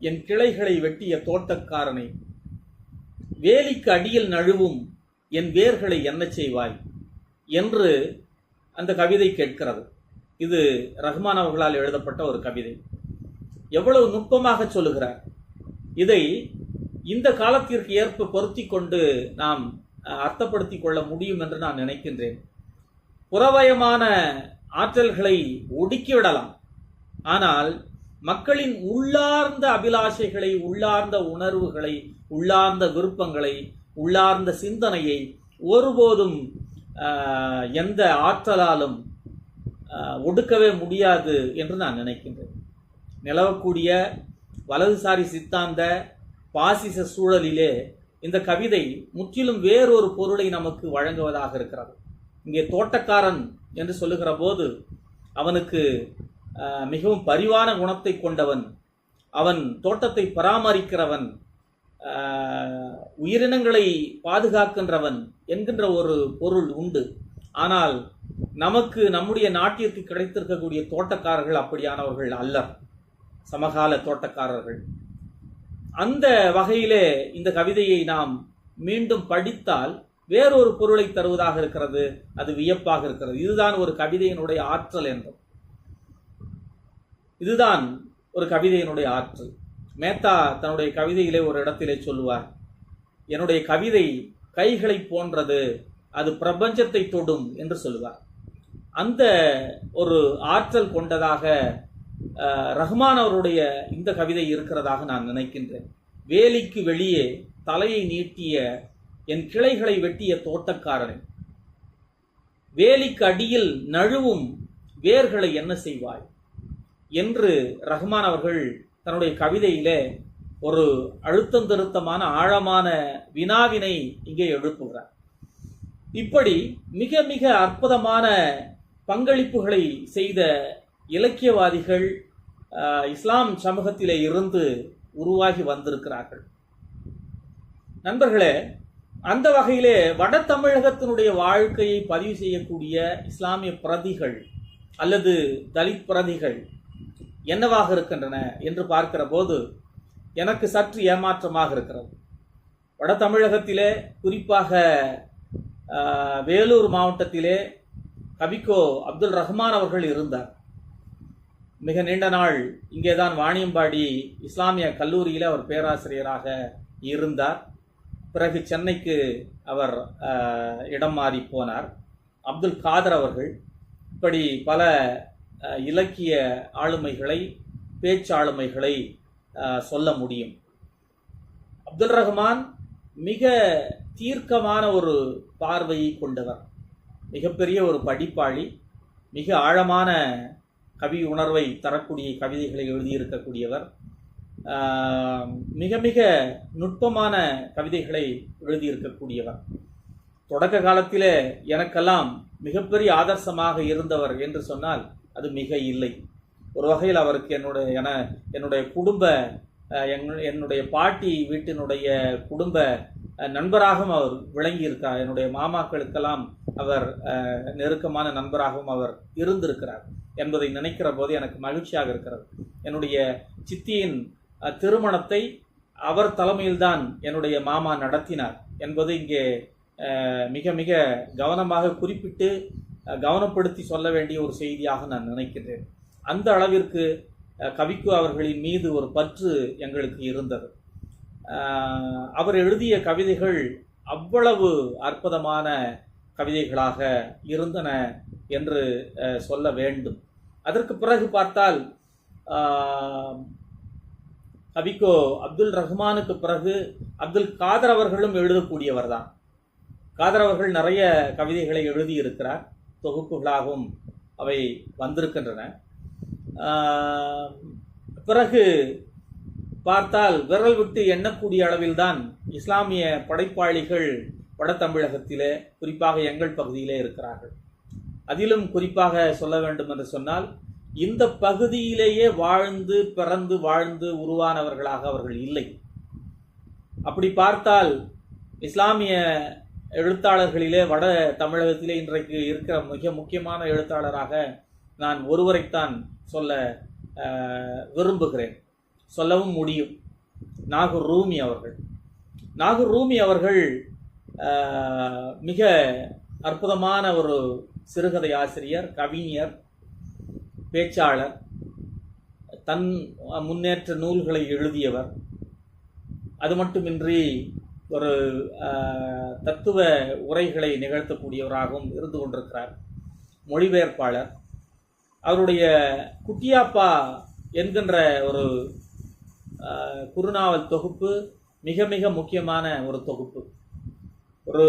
என் கிளைகளை வெட்டிய தோட்டக்காரனை, வேலிக்கு அடியில் நழுவும் என் வேர்களை என்ன செய்வாய் என்று அந்த கவிதை கேட்கிறது. இது ரஹ்மான் அவர்களால் எழுதப்பட்ட ஒரு கவிதை. எவ்வளவு நுட்பமாக சொல்லுகிறார். இதை இந்த காலத்திற்கு ஏற்ப பொருத்தி கொண்டு நாம் அர்த்தப்படுத்திக் கொள்ள முடியும் என்று நான் நினைக்கின்றேன். புறவயமான ஆற்றல்களை ஒடுக்கிவிடலாம், ஆனால் மக்களின் உள்ளார்ந்த அபிலாஷைகளை, உள்ளார்ந்த உணர்வுகளை, உள்ளார்ந்த விருப்பங்களை, உள்ளார்ந்த சிந்தனையை ஒருபோதும் எந்த ஆற்றலாலும் ஒடுக்கவே முடியாது என்று நான் நினைக்கின்றேன். நிலவக்கூடிய வலதுசாரி சித்தாந்த பாசிச சூழலிலே இந்த கவிதை முற்றிலும் வேறொரு பொருளை நமக்கு வழங்குவதாக இருக்கிறது. இங்கே தோட்டக்காரன் என்று சொல்லுகிற போது அவனுக்கு மிகவும் பரிவான குணத்தை கொண்டவன், அவன் தோட்டத்தை பராமரிக்கிறவன், உயிரினங்களை பாதுகாக்கின்றவன் என்கின்ற ஒரு பொருள் உண்டு. ஆனால் நமக்கு, நம்முடைய நாட்டிற்கு கிடைத்திருக்கக்கூடிய தோட்டக்காரர்கள் அப்படியானவர்கள் அல்ல, சமகால தோட்டக்காரர்கள். அந்த வகையிலே இந்த கவிதையை நாம் மீண்டும் படித்தால் வேறொரு பொருளை தருவதாக இருக்கிறது. அது வியப்பாக இருக்கிறது. இதுதான் ஒரு கவிதையினுடைய ஆற்றல் என்றும், இதுதான் ஒரு கவிதையினுடைய ஆற்றல். மேத்தா தன்னுடைய கவிதையிலே ஒரு இடத்திலே சொல்லுவார், என்னுடைய கவிதை கைகளை போன்றது, அது பிரபஞ்சத்தை தொடும் என்று சொல்லுவார். அந்த ஒரு ஆற்றல் கொண்டதாக ரஹ்மான் அவருடைய இந்த கவிதை இருக்கிறதாக நான் நினைக்கின்றேன். வேலிக்கு வெளியே தலையை நீட்டிய என் கிளைகளை வெட்டிய தோட்டக்காரனை, வேலிக்கு அடியில் நழுவும் வேர்களை என்ன செய்வாய் என்று ரஹ்மான் அவர்கள் தன்னுடைய கவிதையிலே ஒரு அழுத்தம் திருத்தமான ஆழமான வினாவினை இங்கே எழுப்புகிறார். இப்படி மிக மிக அற்புதமான பங்களிப்புகளை செய்த இலக்கியவாதிகள் இஸ்லாம் சமூகத்திலே இருந்து உருவாகி வந்திருக்கிறார்கள். நண்பர்களே, அந்த வகையிலே வட தமிழகத்தினுடைய வாழ்க்கையை பதிவு செய்யக்கூடிய இஸ்லாமிய பிரதிகள் அல்லது தலித் பிரதிகள் என்னவாக இருக்கின்றன என்று பார்க்கிற போது எனக்கு சற்று ஏமாற்றமாக இருக்கிறது. வட தமிழகத்திலே, குறிப்பாக வேலூர் மாவட்டத்திலே கவிக்கோ அப்துல் ரஹ்மான் அவர்கள் இருந்தார். மிக நீண்ட நாள் இங்கேதான் வாணியம்பாடி இஸ்லாமிய கல்லூரியில் அவர் பேராசிரியராக இருந்தார். பிறகு சென்னைக்கு அவர் இடம் மாறி போனார். அப்துல் காதர் அவர்கள், இப்படி பல இலக்கிய ஆளுமைகளை, பேச்சாளுமைகளை சொல்ல முடியும். அப்துல் ரஹ்மான் மிக தீர்க்கமான ஒரு பார்வையை கொண்டவர், மிகப்பெரிய ஒரு படிப்பாளி, மிக ஆழமான கவி உணர்வை தரக்கூடிய கவிதைகளை எழுதியிருக்கக்கூடியவர், மிக மிக நுட்பமான கவிதைகளை எழுதியிருக்கக்கூடியவர். தொடக்க காலத்திலே எனக்கெல்லாம் மிகப்பெரிய ஆதர்சமாக இருந்தவர் என்று சொன்னால் அது மிக இல்லை. ஒரு வகையில் அவருக்கு என்னுடைய குடும்ப, என்னுடைய பாட்டி வீட்டினுடைய குடும்ப நண்பராகவும் அவர் விளங்கியிருக்கிறார். என்னுடைய மாமாக்களுக்கெல்லாம் அவர் நெருக்கமான நண்பராகவும் அவர் இருந்திருக்கிறார் என்பதை நினைக்கிற போது எனக்கு மகிழ்ச்சியாக இருக்கிறது. என்னுடைய சித்தியின் திருமணத்தை அவர் தலைமையில்தான் என்னுடைய மாமா நடத்தினார் என்பது இங்கே மிக மிக கவனமாக குறிப்பிட்டு கவனப்படுத்தி சொல்ல வேண்டிய ஒரு செய்தியாக நான் நினைக்கின்றேன். அந்த அளவிற்கு கவிக்கு அவர்களின் மீது ஒரு பற்று எங்களுக்கு இருந்தது. அவர் எழுதிய கவிதைகள் அவ்வளவு அற்புதமான கவிதைகளாக இருந்தன என்று சொல்ல வேண்டும். அதற்கு பிறகு பார்த்தால் கவிக்கோ அப்துல் ரஹ்மானுக்கு பிறகு அப்துல் காதர் அவர்களும் எழுதக்கூடியவர் தான். காதர் அவர்கள் நிறைய கவிதைகளை எழுதியிருக்கிறார், தொகுப்புகளாகவும் அவை வந்திருக்கின்றன. பிறகு பார்த்தால் விரல் விட்டு எண்ணக்கூடிய அளவில்தான் இஸ்லாமிய படைப்பாளிகள் வட தமிழகத்திலே, குறிப்பாக எங்கள் பகுதியிலே இருக்கிறார்கள். அதிலும் குறிப்பாக சொல்ல வேண்டும் என்று சொன்னால், இந்த பகுதியிலேயே வாழ்ந்து பிறந்து வாழ்ந்து உருவானவர்களாக அவர்கள் இல்லை. அப்படி பார்த்தால் இஸ்லாமிய எழுத்தாளர்களிலே வட தமிழகத்திலே இன்றைக்கு இருக்கிற மிக முக்கியமான எழுத்தாளராக நான் ஒருவரைத்தான் சொல்ல விரும்புகிறேன், சொல்லவும் முடியும். நாகூர் ரூமி அவர்கள். நாகூர் ரூமி அவர்கள் மிக அற்புதமான ஒரு சிறுகதை ஆசிரியர், கவிஞர், பேச்சாளர், தன் முன்னேற்ற நூல்களை எழுதியவர். அது மட்டுமின்றி ஒரு தத்துவ உரைகளை நிகழ்த்தக்கூடியவராகவும் இருந்து கொண்டிருக்கிறார். மொழிபெயர்ப்பாளர். அவருடைய குட்டியாப்பா என்கின்ற ஒரு குறுநாவல் தொகுப்பு மிக மிக முக்கியமான ஒரு தொகுப்பு. ஒரு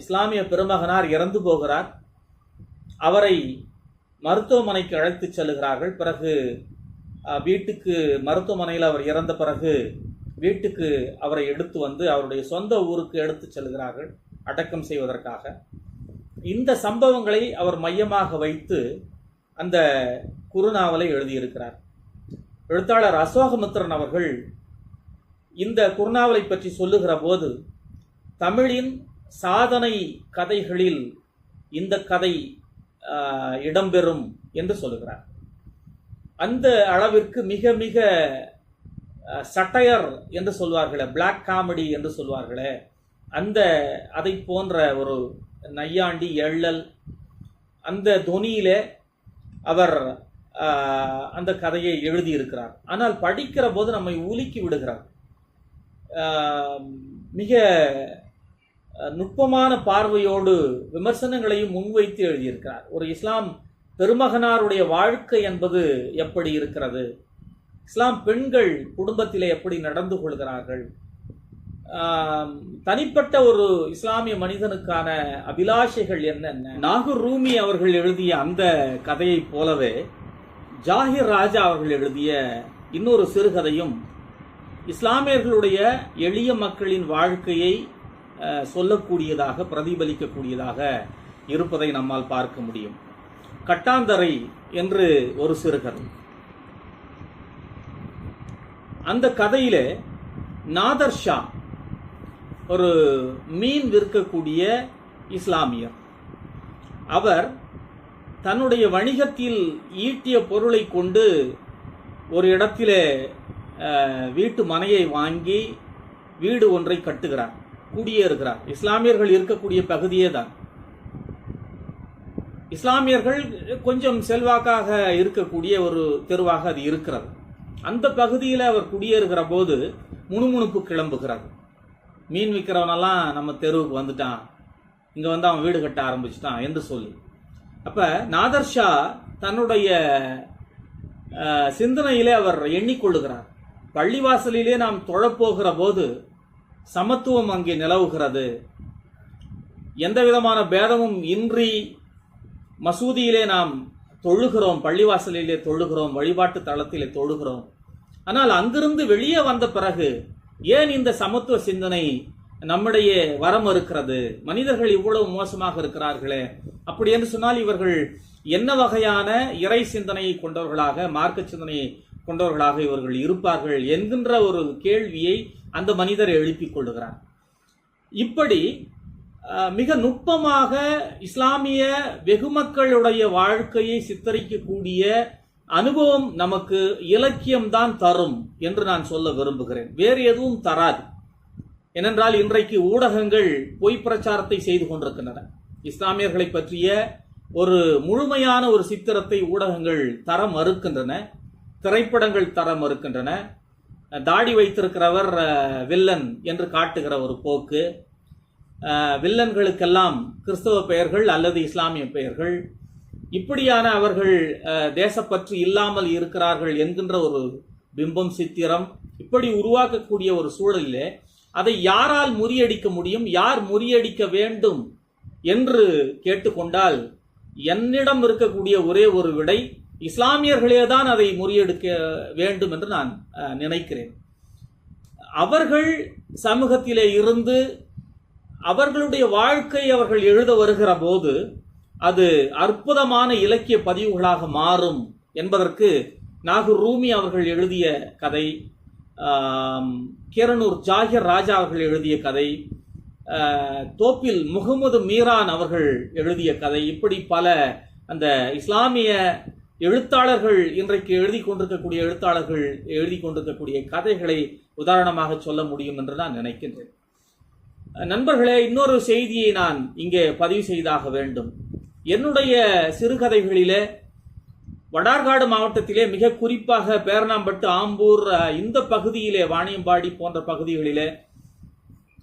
இஸ்லாமிய பெருமகனார் இறந்து போகிறார். அவரை மருத்துவமனைக்கு அழைத்து செல்லுகிறார்கள். பிறகு வீட்டுக்கு, மருத்துவமனையில் அவர் இறந்த பிறகு வீட்டுக்கு அவரை எடுத்து வந்து அவருடைய சொந்த ஊருக்கு எடுத்து செல்கிறார்கள் அடக்கம் செய்வதற்காக. இந்த சம்பவங்களை அவர் மையமாக வைத்து அந்த குறுநாவலை எழுதியிருக்கிறார். எழுத்தாளர் அசோகமித்திரன் அவர்கள் இந்த குறுநாவலை பற்றி சொல்லுகிற போது, தமிழின் சாதனை கதைகளில் இந்த கதை இடம்பெறும் என்று சொல்லுகிறார். அந்த அளவிற்கு மிக மிக சட்டையர் என்று சொல்வார்களே, பிளாக் காமெடி என்று சொல்வார்களே, அதை போன்ற ஒரு நையாண்டி எள்ளல் அந்த தொனியிலே அவர் அந்த கதையை எழுதியிருக்கிறார். ஆனால் படிக்கிற போது நம்மை உலுக்கி விடுகிறார். மிக நுட்பமான பார்வையோடு விமர்சனங்களையும் முன்வைத்து எழுதியிருக்கிறார். ஒரு இஸ்லாம் பெருமகனாருடைய வாழ்க்கை என்பது எப்படி இருக்கிறது, இஸ்லாம் பெண்கள் குடும்பத்திலே எப்படி நடந்து கொள்கிறார்கள், தனிப்பட்ட ஒரு இஸ்லாமிய மனிதனுக்கான அபிலாஷைகள் என்னென்ன. நாகூர் ரூமி அவர்கள் எழுதிய அந்த கதையை போலவே ஜாகிர் ராஜா அவர்கள் எழுதிய இன்னொரு சிறுகதையும் இஸ்லாமியர்களுடைய எளிய மக்களின் வாழ்க்கையை சொல்லக்கூடியதாக, பிரதிபலிக்கக்கூடியதாக இருப்பதை நம்மால் பார்க்க முடியும். கட்டாந்தரை என்று ஒரு சிறுகதை. அந்த கதையிலே நாதர் ஷா ஒரு மீன் விற்கக்கூடிய இஸ்லாமியர். அவர் தன்னுடைய வணிகத்தில் ஈட்டிய பொருளை கொண்டு ஒரு இடத்திலே வீட்டு மனையை வாங்கி வீடு ஒன்றை கட்டுகிறார், குடியேறுகிறார். இஸ்லாமியர்கள் இருக்கக்கூடிய பகுதியே தான். இஸ்லாமியர்கள் கொஞ்சம் செல்வாக்காக இருக்கக்கூடிய ஒரு தெருவாக அது இருக்கிறது. அந்த பகுதியில் அவர் குடியேறுகிற போது முணுமுணுப்பு கிளம்புகிறார். மீன் விற்கிறவனெல்லாம் நம்ம தெருவுக்கு வந்துட்டான், இங்கே வந்து அவன் வீடு கட்ட ஆரம்பிச்சிட்டான் என்று சொல்லி. அப்போ நாதர் ஷா தன்னுடைய சிந்தனையிலே அவர் எண்ணிக்கொள்ளுகிறார், பள்ளிவாசலிலே நாம் தொழப்போகிற போது சமத்துவம் அங்கே நிலவுகிறது, எந்த விதமான பேதமும் இன்றி மசூதியிலே நாம் தொழுகிறோம், பள்ளிவாசலிலே தொழுகிறோம், வழிபாட்டு தளத்திலே தொழுகிறோம். ஆனால் அங்கிருந்து வெளியே வந்த பிறகு ஏன் இந்த சமத்துவ சிந்தனை நம்மிடையே வர மறுக்கிறது? மனிதர்கள் இவ்வளவு மோசமாக இருக்கிறார்களே. அப்படி என்று சொன்னால் இவர்கள் என்ன வகையான இறை சிந்தனையை கொண்டவர்களாக, மார்க்க சிந்தனையை கொண்டவர்களாக இவர்கள் இருப்பார்கள் என்கின்ற ஒரு கேள்வியை அந்த மனிதர் எழுப்பிக் கொள்ளுகிறார். இப்படி மிக நுட்பமாக இஸ்லாமிய வெகுமக்களுடைய வாழ்க்கையை சித்தரிக்கக்கூடிய அனுபவம் நமக்கு இலக்கியம்தான் தரும் என்று நான் சொல்ல விரும்புகிறேன். வேறு எதுவும் தராது. ஏனென்றால் இன்றைக்கு ஊடகங்கள் பொய் பிரச்சாரத்தை செய்து கொண்டிருக்கின்றன. இஸ்லாமியர்களை பற்றிய ஒரு முழுமையான ஒரு சித்திரத்தை ஊடகங்கள் தர மறுக்கின்றன, திரைப்படங்கள் தர மறுக்கின்றன. தாடி வைத்திருக்கிறவர் வில்லன் என்று காட்டுகிற ஒரு போக்கு, வில்லன்களுக்கெல்லாம் கிறிஸ்தவ பெயர்கள் அல்லது இஸ்லாமிய பெயர்கள், இப்படியான அவர்கள் தேசப்பற்று இல்லாமல் இருக்கிறார்கள் என்கின்ற ஒரு பிம்பம், சித்திரம் இப்படி உருவாக்கக்கூடிய ஒரு சூழலிலே அதை யாரால் முறியடிக்க முடியும், யார் முறியடிக்க வேண்டும் என்று கேட்டுக்கொண்டால் என்னிடம் இருக்கக்கூடிய ஒரே ஒரு விடை, இஸ்லாமியர்களே தான் அதை முறியடிக்க வேண்டும் என்று நான் நினைக்கிறேன். அவர்கள் சமூகத்திலே இருந்து அவர்களுடைய வாழ்க்கை அவர்கள் எழுத வருகிற போது அது அற்புதமான இலக்கிய பதிவுகளாக மாறும் என்பதற்கு நாகூர் ரூமி அவர்கள் எழுதிய கதை, கேரனூர் ஜாகிர் ராஜா அவர்கள் எழுதிய கதை, தோப்பில் முகமது மீரான் அவர்கள் எழுதிய கதை, இப்படி பல அந்த இஸ்லாமிய எழுத்தாளர்கள் இன்றைக்கு எழுதி கொண்டிருக்கக்கூடிய கதைகளை உதாரணமாக சொல்ல முடியும் என்று நான் நினைக்கின்றேன். நண்பர்களே, இன்னொரு செய்தியை நான் இங்கே பதிவு செய்தாக வேண்டும். என்னுடைய சிறுகதைகளிலே வடார்காடு மாவட்டத்திலே, மிக குறிப்பாக பேரணாம்பட்டு, ஆம்பூர், இந்த பகுதியிலே, வாணியம்பாடி போன்ற பகுதிகளிலே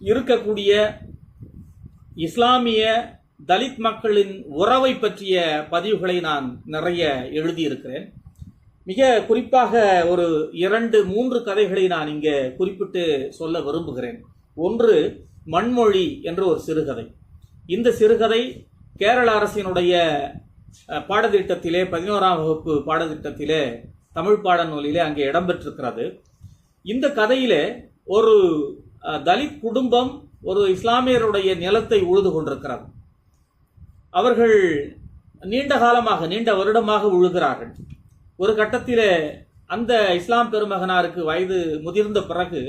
இருக்கக்கூடிய இஸ்லாமிய தலித் மக்களின் உறவை பற்றிய பதிவுகளை நான் நிறைய எழுதியிருக்கிறேன். மிக குறிப்பாக ஒரு 2-3 கதைகளை நான் இங்கே குறிப்பிட்டு சொல்ல விரும்புகிறேன். ஒன்று மண்மொழி என்ற ஒரு சிறுகதை. இந்த சிறுகதை கேரள அரசினுடைய பாடத்திட்டத்திலே, 11ஆம் வகுப்பு பாடத்திட்டத்திலே, தமிழ் பாடநூலிலே அங்கே இடம்பெற்றிருக்கிறது. இந்த கதையிலே ஒரு தலித் குடும்பம் ஒரு இஸ்லாமியருடைய நிலத்தை உழுது கொண்டிருக்கிறது. அவர்கள் நீண்ட வருடமாக உழுகிறார்கள். ஒரு கட்டத்திலே அந்த இஸ்லாம் பெருமகனாருக்கு வயது முதிர்ந்த பிறகு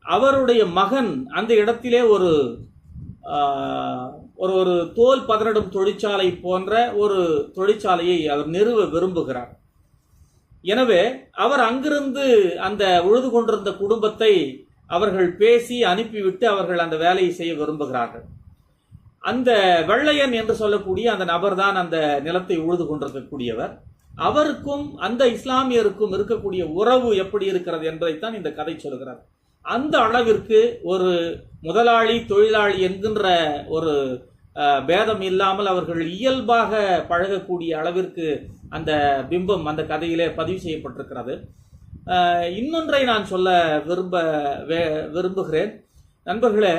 அவருடைய மகன் அந்த இடத்திலே ஒரு ஒரு தோல் பதனிடும் தொழிற்சாலை போன்ற ஒரு தொழிற்சாலையை அவர் நிறுவ விரும்புகிறார். எனவே அவர் அங்கிருந்து அந்த உழுது கொண்டிருந்த குடும்பத்தை அவர்கள் பேசி அனுப்பிவிட்டு அவர்கள் அந்த வேலையை செய்ய விரும்புகிறார்கள். அந்த வெள்ளையன் என்று சொல்லக்கூடிய அந்த நபர்தான் அந்த நிலத்தை உழுது கொண்டிருக்கக்கூடியவர். அவருக்கும் அந்த இஸ்லாமியருக்கும் இருக்கக்கூடிய உறவு எப்படி இருக்கிறது என்பதைத்தான் இந்த கதை சொல்கிறது. அந்த அளவிற்கு ஒரு முதலாளி தொழிலாளி என்கின்ற ஒரு பேதம் இல்லாமல் அவர்கள் இயல்பாக பழகக்கூடிய அளவிற்கு அந்த பிம்பம் அந்த கதையிலே பதிவு செய்யப்பட்டிருக்கிறது. இன்னொன்றை நான் சொல்ல விரும்புகிறேன். நண்பர்களே,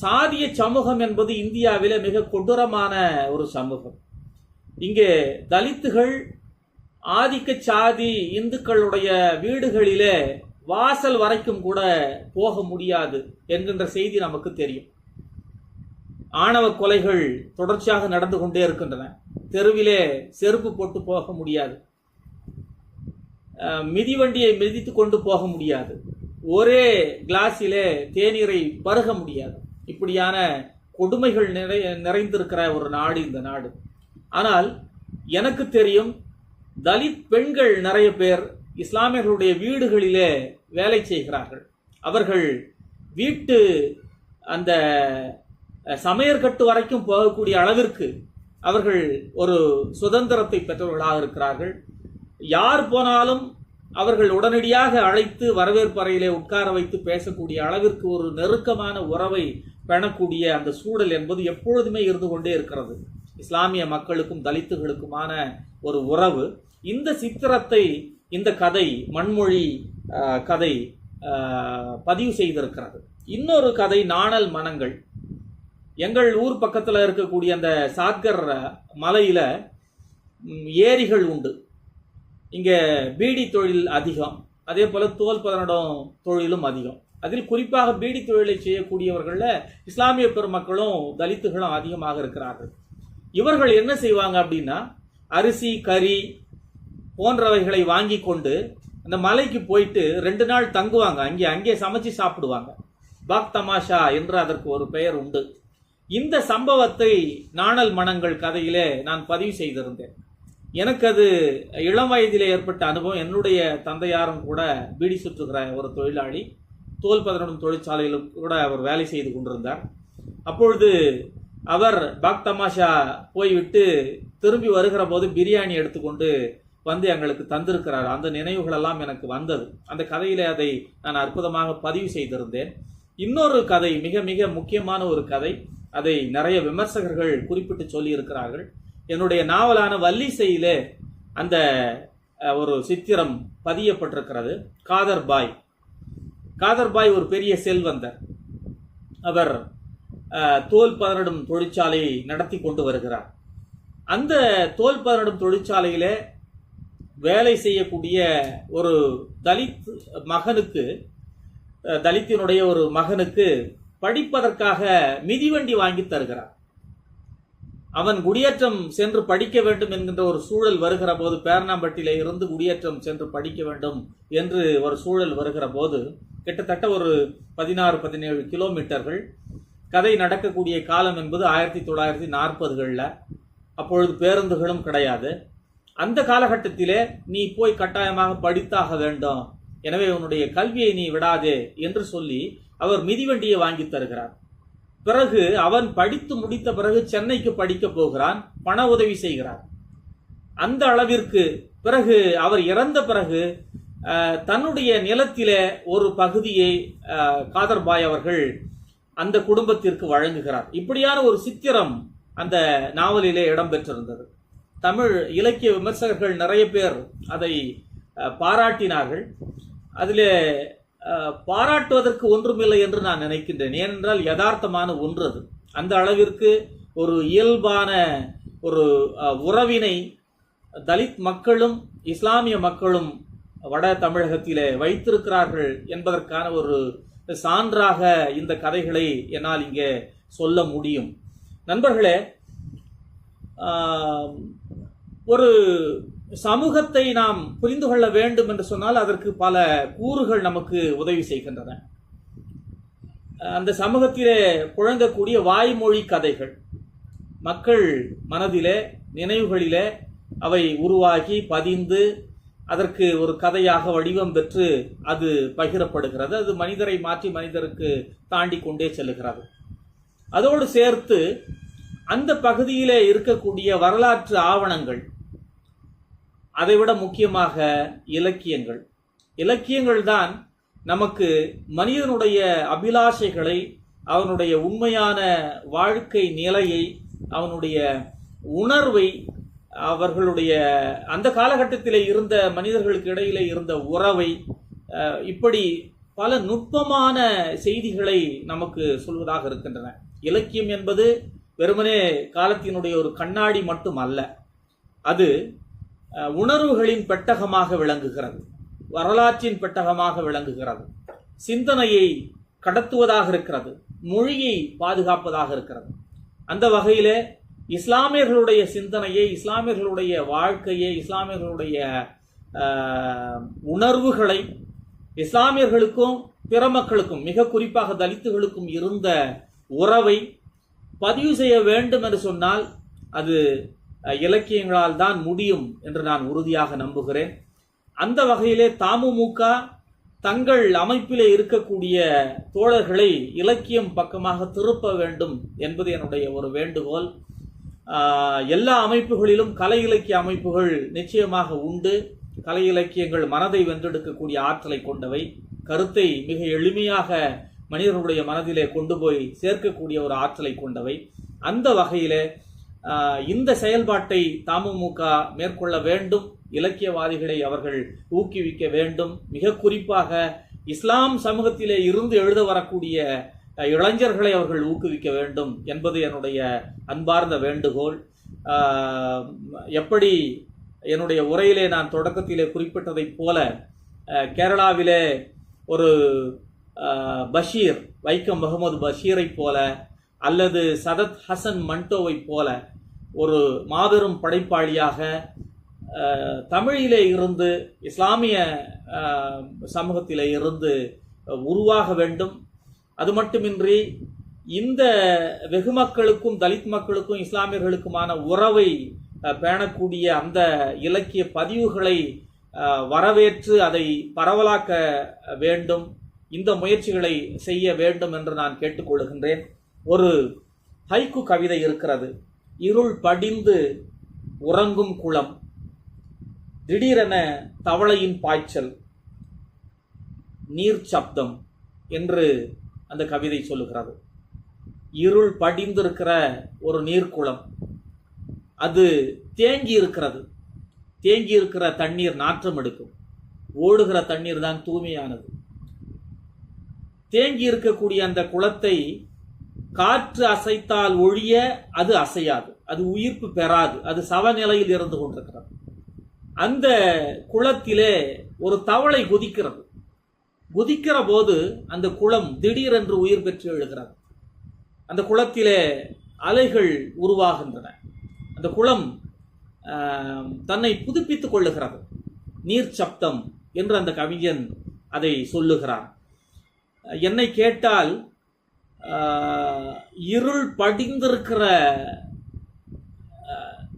சாதிய சமூகம் என்பது இந்தியாவிலே மிக கொடூரமான ஒரு சமூகம். இங்கே தலித்துகள் ஆதிக்க சாதி இந்துக்களுடைய வீடுகளிலே வாசல் வரைக்கும் கூட போக முடியாது என்கின்ற செய்தி நமக்கு தெரியும். ஆணவ கொலைகள் தொடர்ச்சியாக நடந்து கொண்டே இருக்கின்றன. தெருவிலே செருப்பு போட்டு போக முடியாது, மிதிவண்டியை மிதித்து கொண்டு போக முடியாது, ஒரே கிளாஸிலே தேநீரை பருக முடியாது. இப்படியான கொடுமைகள் நிறைந்திருக்கிற ஒரு நாடு இந்த நாடு. ஆனால் எனக்கு தெரியும், தலித் பெண்கள் நிறைய பேர் இஸ்லாமியர்களுடைய வீடுகளிலே வேலை செய்கிறார்கள். அவர்கள் வீட்டு அந்த சமையற்கட்டு வரைக்கும் போகக்கூடிய அளவிற்கு அவர்கள் ஒரு சுதந்திரத்தை பெற்றவர்களாக இருக்கிறார்கள். யார் போனாலும் அவர்கள் உடனடியாக அழைத்து வரவேற்பறையிலே உட்கார வைத்து பேசக்கூடிய அளவிற்கு ஒரு நெருக்கமான உறவை பெறக்கூடிய அந்த சூழல் என்பது எப்பொழுதுமே இருந்து கொண்டே இருக்கிறது. இஸ்லாமிய மக்களுக்கும் தலித்துகளுக்குமான ஒரு உறவு. இந்த சித்திரத்தை இந்த கதை, மண்மொழி கதை பதிவு செய்திருக்கிறது. இன்னொரு கதை நாணல் மனங்கள். எங்கள் ஊர் பக்கத்தில் இருக்கக்கூடிய அந்த சாத்கர் மலையில ஏரிகள் உண்டு. இங்கே பீடி தொழில் அதிகம், அதே போல தோல் பதனிடும் தொழிலும் அதிகம். அதில் குறிப்பாக பீடி தொழிலை செய்யக்கூடியவர்களில் இஸ்லாமிய பெருமக்களும் தலித்துகளும் அதிகமாக இருக்கிறார்கள். இவர்கள் என்ன செய்வாங்க அப்படின்னா, அரிசி கறி போன்றவைகளை வாங்கி கொண்டு அந்த மலைக்கு போயிட்டு 2 நாள் தங்குவாங்க. அங்கே சமைச்சு சாப்பிடுவாங்க. பாக் தமாஷா என்று அதற்கு ஒரு பெயர் உண்டு. இந்த சம்பவத்தை நாணல் மனங்கள் கதையிலே நான் பதிவு செய்திருந்தேன். எனக்கு அது இளம் வயதிலே ஏற்பட்ட அனுபவம். என்னுடைய தந்தையாரும் கூட பீடி சுற்றுகிற ஒரு தொழிலாளி, தோல் பதனிடும் தொழிற்சாலையிலும் கூட அவர் வேலை செய்து கொண்டிருந்தார். அப்பொழுது அவர் பாக் தமாஷா போய்விட்டு திரும்பி வருகிற போது பிரியாணி எடுத்துக்கொண்டு வந்து எங்களுக்கு தந்திருக்கிறார். அந்த நினைவுகள் எல்லாம் எனக்கு வந்தது. அந்த கதையிலே அதை நான் அற்புதமாக பதிவு செய்திருந்தேன். இன்னொரு கதை, மிக மிக முக்கியமான ஒரு கதை, அதை நிறைய விமர்சகர்கள் குறிப்பிட்டு சொல்லி இருக்கிறார்கள். என்னுடைய நாவலான வல்லிசையிலே அந்த ஒரு சித்திரம் பதியப்பட்டிருக்கிறது. காதர் பாய் ஒரு பெரிய செல்வந்தர். அவர் தோல் பதனிடும் தொழிற்சாலையை நடத்தி கொண்டு வருகிறார். அந்த தோல் பதனிடும் தொழிற்சாலையிலே வேலை செய்யக்கூடிய ஒரு தலித் மகனுக்கு, தலித்தினுடைய ஒரு மகனுக்கு படிப்பதற்காக மிதிவண்டி வாங்கி தருகிறார். அவன் குடியேற்றம் சென்று படிக்க வேண்டும் என்கின்ற ஒரு சூழல் வருகிற போது, பேரணாம்பட்டியில இருந்து குடியேற்றம் சென்று படிக்க வேண்டும் என்று ஒரு சூழல் வருகிற போது, கிட்டத்தட்ட ஒரு 16-17 கிலோமீட்டர்கள். கதை நடக்கக்கூடிய காலம் என்பது 1940களில். அப்பொழுது பேருந்துகளும் கிடையாது. அந்த காலகட்டத்திலே நீ போய் கட்டாயமாக படித்தாக வேண்டும், எனவே உன்னுடைய கல்வியை நீ விடாதே என்று சொல்லி அவர் மிதிவண்டியை வாங்கி தருகிறார். பிறகு அவன் படித்து முடித்த பிறகு சென்னைக்கு படிக்க போகிறான், பண உதவி செய்கிறார். அந்த அளவிற்கு பிறகு அவர் இறந்த பிறகு தன்னுடைய நிலத்திலே ஒரு பகுதியை காதர்பாய் அவர்கள் அந்த குடும்பத்திற்கு வழங்குகிறார். இப்படியான ஒரு சித்திரம் அந்த நாவலிலே இடம்பெற்றிருந்தது. தமிழ் இலக்கிய விமர்சகர்கள் நிறைய பேர் அதை பாராட்டினார்கள். அதிலே பாராட்டுவதற்கு ஒன்றுமில்லை என்று நான் நினைக்கின்றேன். ஏனென்றால் யதார்த்தமான ஒன்று அது. அந்த அளவிற்கு ஒரு இயல்பான ஒரு உறவினை தலித் மக்களும் இஸ்லாமிய மக்களும் வட தமிழகத்திலே வைத்திருக்கிறார்கள் என்பதற்கான ஒரு சான்றாக இந்த கதைகளை என்னால் இங்கே சொல்ல முடியும். நண்பர்களே, ஒரு சமூகத்தை நாம் புரிந்து கொள்ள வேண்டும் என்று சொன்னால் அதற்கு பல கூறுகள் நமக்கு உதவி செய்கின்றன. அந்த சமூகத்திலே புழங்கக்கூடிய வாய்மொழி கதைகள் மக்கள் மனதிலே, நினைவுகளிலே அவை உருவாகி பதிந்து அதற்கு ஒரு கதையாக வடிவம் பெற்று அது பகிரப்படுகிறது. அது மனிதரை மாற்றி மனிதருக்கு தாண்டி கொண்டே செல்லுகிறது. அதோடு சேர்த்து அந்த பகுதியிலே இருக்கக்கூடிய வரலாற்று ஆவணங்கள், அதைவிட முக்கியமாக இலக்கியங்கள். இலக்கியங்கள் தான் நமக்கு மனிதனுடைய அபிலாஷைகளை, அவனுடைய உண்மையான வாழ்க்கை நிலையை, அவனுடைய உணர்வை, அவர்களுடைய அந்த காலகட்டத்திலே இருந்த மனிதர்களுக்கு இடையிலே இருந்த உறவை, இப்படி பல நுட்பமான செய்திகளை நமக்கு சொல்வதாக இருக்கின்றன. இலக்கியம் என்பது வெறுமனே காலத்தினுடைய ஒரு கண்ணாடி மட்டும் அல்ல. அது உணர்வுகளின் பெட்டகமாக விளங்குகிறது, வரலாற்றின் பெட்டகமாக விளங்குகிறது, சிந்தனையை கடத்துவதாக இருக்கிறது, மொழியை பாதுகாப்பதாக இருக்கிறது. அந்த வகையிலே இஸ்லாமியர்களுடைய சிந்தனையை, இஸ்லாமியர்களுடைய வாழ்க்கையை, இஸ்லாமியர்களுடைய உணர்வுகளை, இஸ்லாமியர்களுக்கும் பிற மக்களுக்கும், மிக குறிப்பாக தலித்துகளுக்கும் இருந்த உறவை பதிவு செய்ய வேண்டும் என்று சொன்னால் அது இலக்கியங்களால் தான் முடியும் என்று நான் உறுதியாக நம்புகிறேன். அந்த வகையிலே தமுமுக தங்கள் அமைப்பிலே இருக்கக்கூடிய தோழர்களை இலக்கியம் பக்கமாக திருப்ப வேண்டும் என்பது என்னுடைய ஒரு வேண்டுகோள். எல்லா அமைப்புகளிலும் கலை இலக்கிய அமைப்புகள் நிச்சயமாக உண்டு. கலை இலக்கியங்கள் மனதை வென்றெடுக்கக்கூடிய ஆற்றலை கொண்டவை, கருத்தை மிக எளிமையாக மனிதர்களுடைய மனதிலே கொண்டு போய் சேர்க்கக்கூடிய ஒரு ஆற்றலை கொண்டவை. அந்த வகையிலே இந்த செயல்பாட்டை தமுமுக மேற்கொள்ள வேண்டும். இலக்கியவாதிகளை அவர்கள் ஊக்குவிக்க வேண்டும். மிக குறிப்பாக இஸ்லாம் சமூகத்திலே இருந்து எழுத வரக்கூடிய இளைஞர்களை அவர்கள் ஊக்குவிக்க வேண்டும் என்பது என்னுடைய அன்பார்ந்த வேண்டுகோள். எப்படி என்னுடைய உரையிலே நான் தொடக்கத்திலே குறிப்பிட்டதைப் போல கேரளாவிலே ஒரு பஷீர், வைக்கம் முகமது பஷீரை போல அல்லது சதத் ஹசன் மண்டோவை போல ஒரு மாபெரும் படைப்பாளியாக தமிழிலே இருந்து இஸ்லாமிய சமூகத்திலே இருந்து உருவாக வேண்டும். அது மட்டுமின்றி இந்த வெகு மக்களுக்கும் தலித் மக்களுக்கும் இஸ்லாமியர்களுக்குமான உறவை பேணக்கூடிய அந்த இலக்கிய பதிவுகளை வரவேற்று அதை பரவலாக்க வேண்டும். இந்த முயற்சிகளை செய்ய வேண்டும் என்று நான் கேட்டுக்கொள்கின்றேன். ஒரு ஹைக்கு கவிதை இருக்கிறது. இருள் படிந்து உறங்கும் குளம், திடீரென தவளையின் பாய்ச்சல், நீர் சப்தம் என்று அந்த கவிதை சொல்லுகிறது. இருள் படிந்திருக்கிற ஒரு நீர்க்குளம், அது தேங்கி இருக்கிறது. தேங்கி இருக்கிற தண்ணீர் நாற்றம் எடுக்கும், ஓடுகிற தண்ணீர் தான் தூய்மையானது. தேங்கி இருக்கக்கூடிய அந்த குளத்தை காற்று அசைத்தால் ஒழிய அது அசையாது, அது உயிர்ப்பு பெறாது, அது சவநிலையில் இருந்து கொண்டிருக்கிறது. அந்த குளத்திலே ஒரு தவளை குதிக்கிறது. குதிக்கிற போது அந்த குளம் திடீரென்று உயிர் பெற்று எழுகிறது. அந்த குளத்திலே அலைகள் உருவாகின்றன. அந்த குளம் தன்னை புதுப்பித்துக் கொள்ளுகிறது. நீர் சப்தம் என்று அந்த கவிஞன் அதை சொல்லுகிறார். என்னை கேட்டால் இருள் படிந்திருக்கிற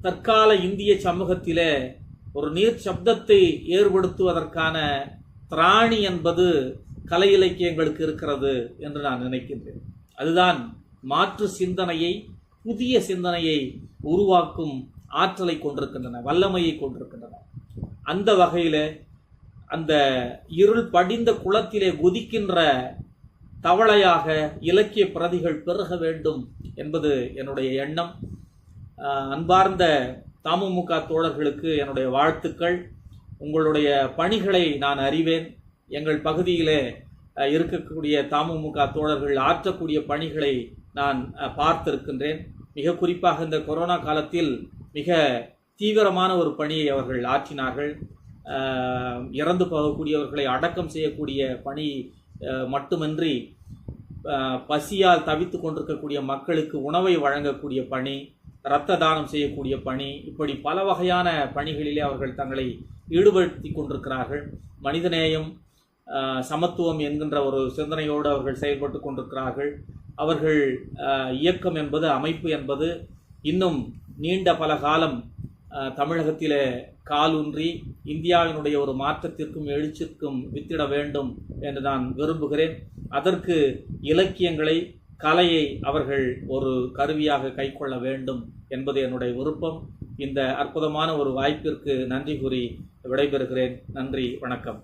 தற்கால இந்திய சமூகத்திலே ஒரு நீர் சப்தத்தை ஏற்படுத்துவதற்கான திராணி என்பது கலை இலக்கியங்களுக்கு இருக்கிறது என்று நான் நினைக்கின்றேன். அதுதான் மாற்று சிந்தனையை, புதிய சிந்தனையை உருவாக்கும் ஆற்றலை கொண்டிருக்கின்றன, வல்லமையை கொண்டிருக்கின்றன. அந்த வகையில் அந்த இருள் படிந்த குளத்திலே குதிக்கின்ற தவளையாக இலக்கிய பிரதிகள் பெருக வேண்டும் என்பது என்னுடைய எண்ணம். அன்பார்ந்த தமுமுக தோழர்களுக்கு என்னுடைய வாழ்த்துக்கள். உங்களுடைய பணிகளை நான் அறிவேன். எங்கள் பகுதியிலே இருக்கக்கூடிய தமுமுக தோழர்கள் ஆற்றக்கூடிய பணிகளை நான் பார்த்திருக்கின்றேன். மிக குறிப்பாக இந்த கொரோனா காலத்தில் மிக தீவிரமான ஒரு பணியை அவர்கள் ஆற்றினார்கள். இறந்து போகக்கூடியவர்களை அடக்கம் செய்யக்கூடிய பணி மட்டுமின்றி பசியால் தவித்து கொண்டிருக்கக்கூடிய மக்களுக்கு உணவை வழங்கக்கூடிய பணி, இரத்த தானம் செய்யக்கூடிய பணி, இப்படி பல வகையான பணிகளிலே அவர்கள் தங்களை ஈடுபடுத்தி கொண்டிருக்கிறார்கள். மனிதநேயம், சமத்துவம் என்கின்ற ஒரு சிந்தனையோடு அவர்கள் செயல்பட்டு கொண்டிருக்கிறார்கள். அவர்கள் இயக்கம் என்பது, அமைப்பு என்பது இன்னும் நீண்ட பல காலம் தமிழகத்திலே காலூன்றி இந்தியாவினுடைய ஒரு மாற்றத்திற்கும் எழுச்சிற்கும் வித்திட வேண்டும் என்று நான் விரும்புகிறேன். அதற்கு இலக்கியங்களை, கலையை அவர்கள் ஒரு கருவியாக கைக்கொள்ள வேண்டும் என்பது என்னுடைய விருப்பம். இந்த அற்புதமான ஒரு வாய்ப்பிற்கு நன்றி கூறி விடைபெறுகிறேன். நன்றி, வணக்கம்.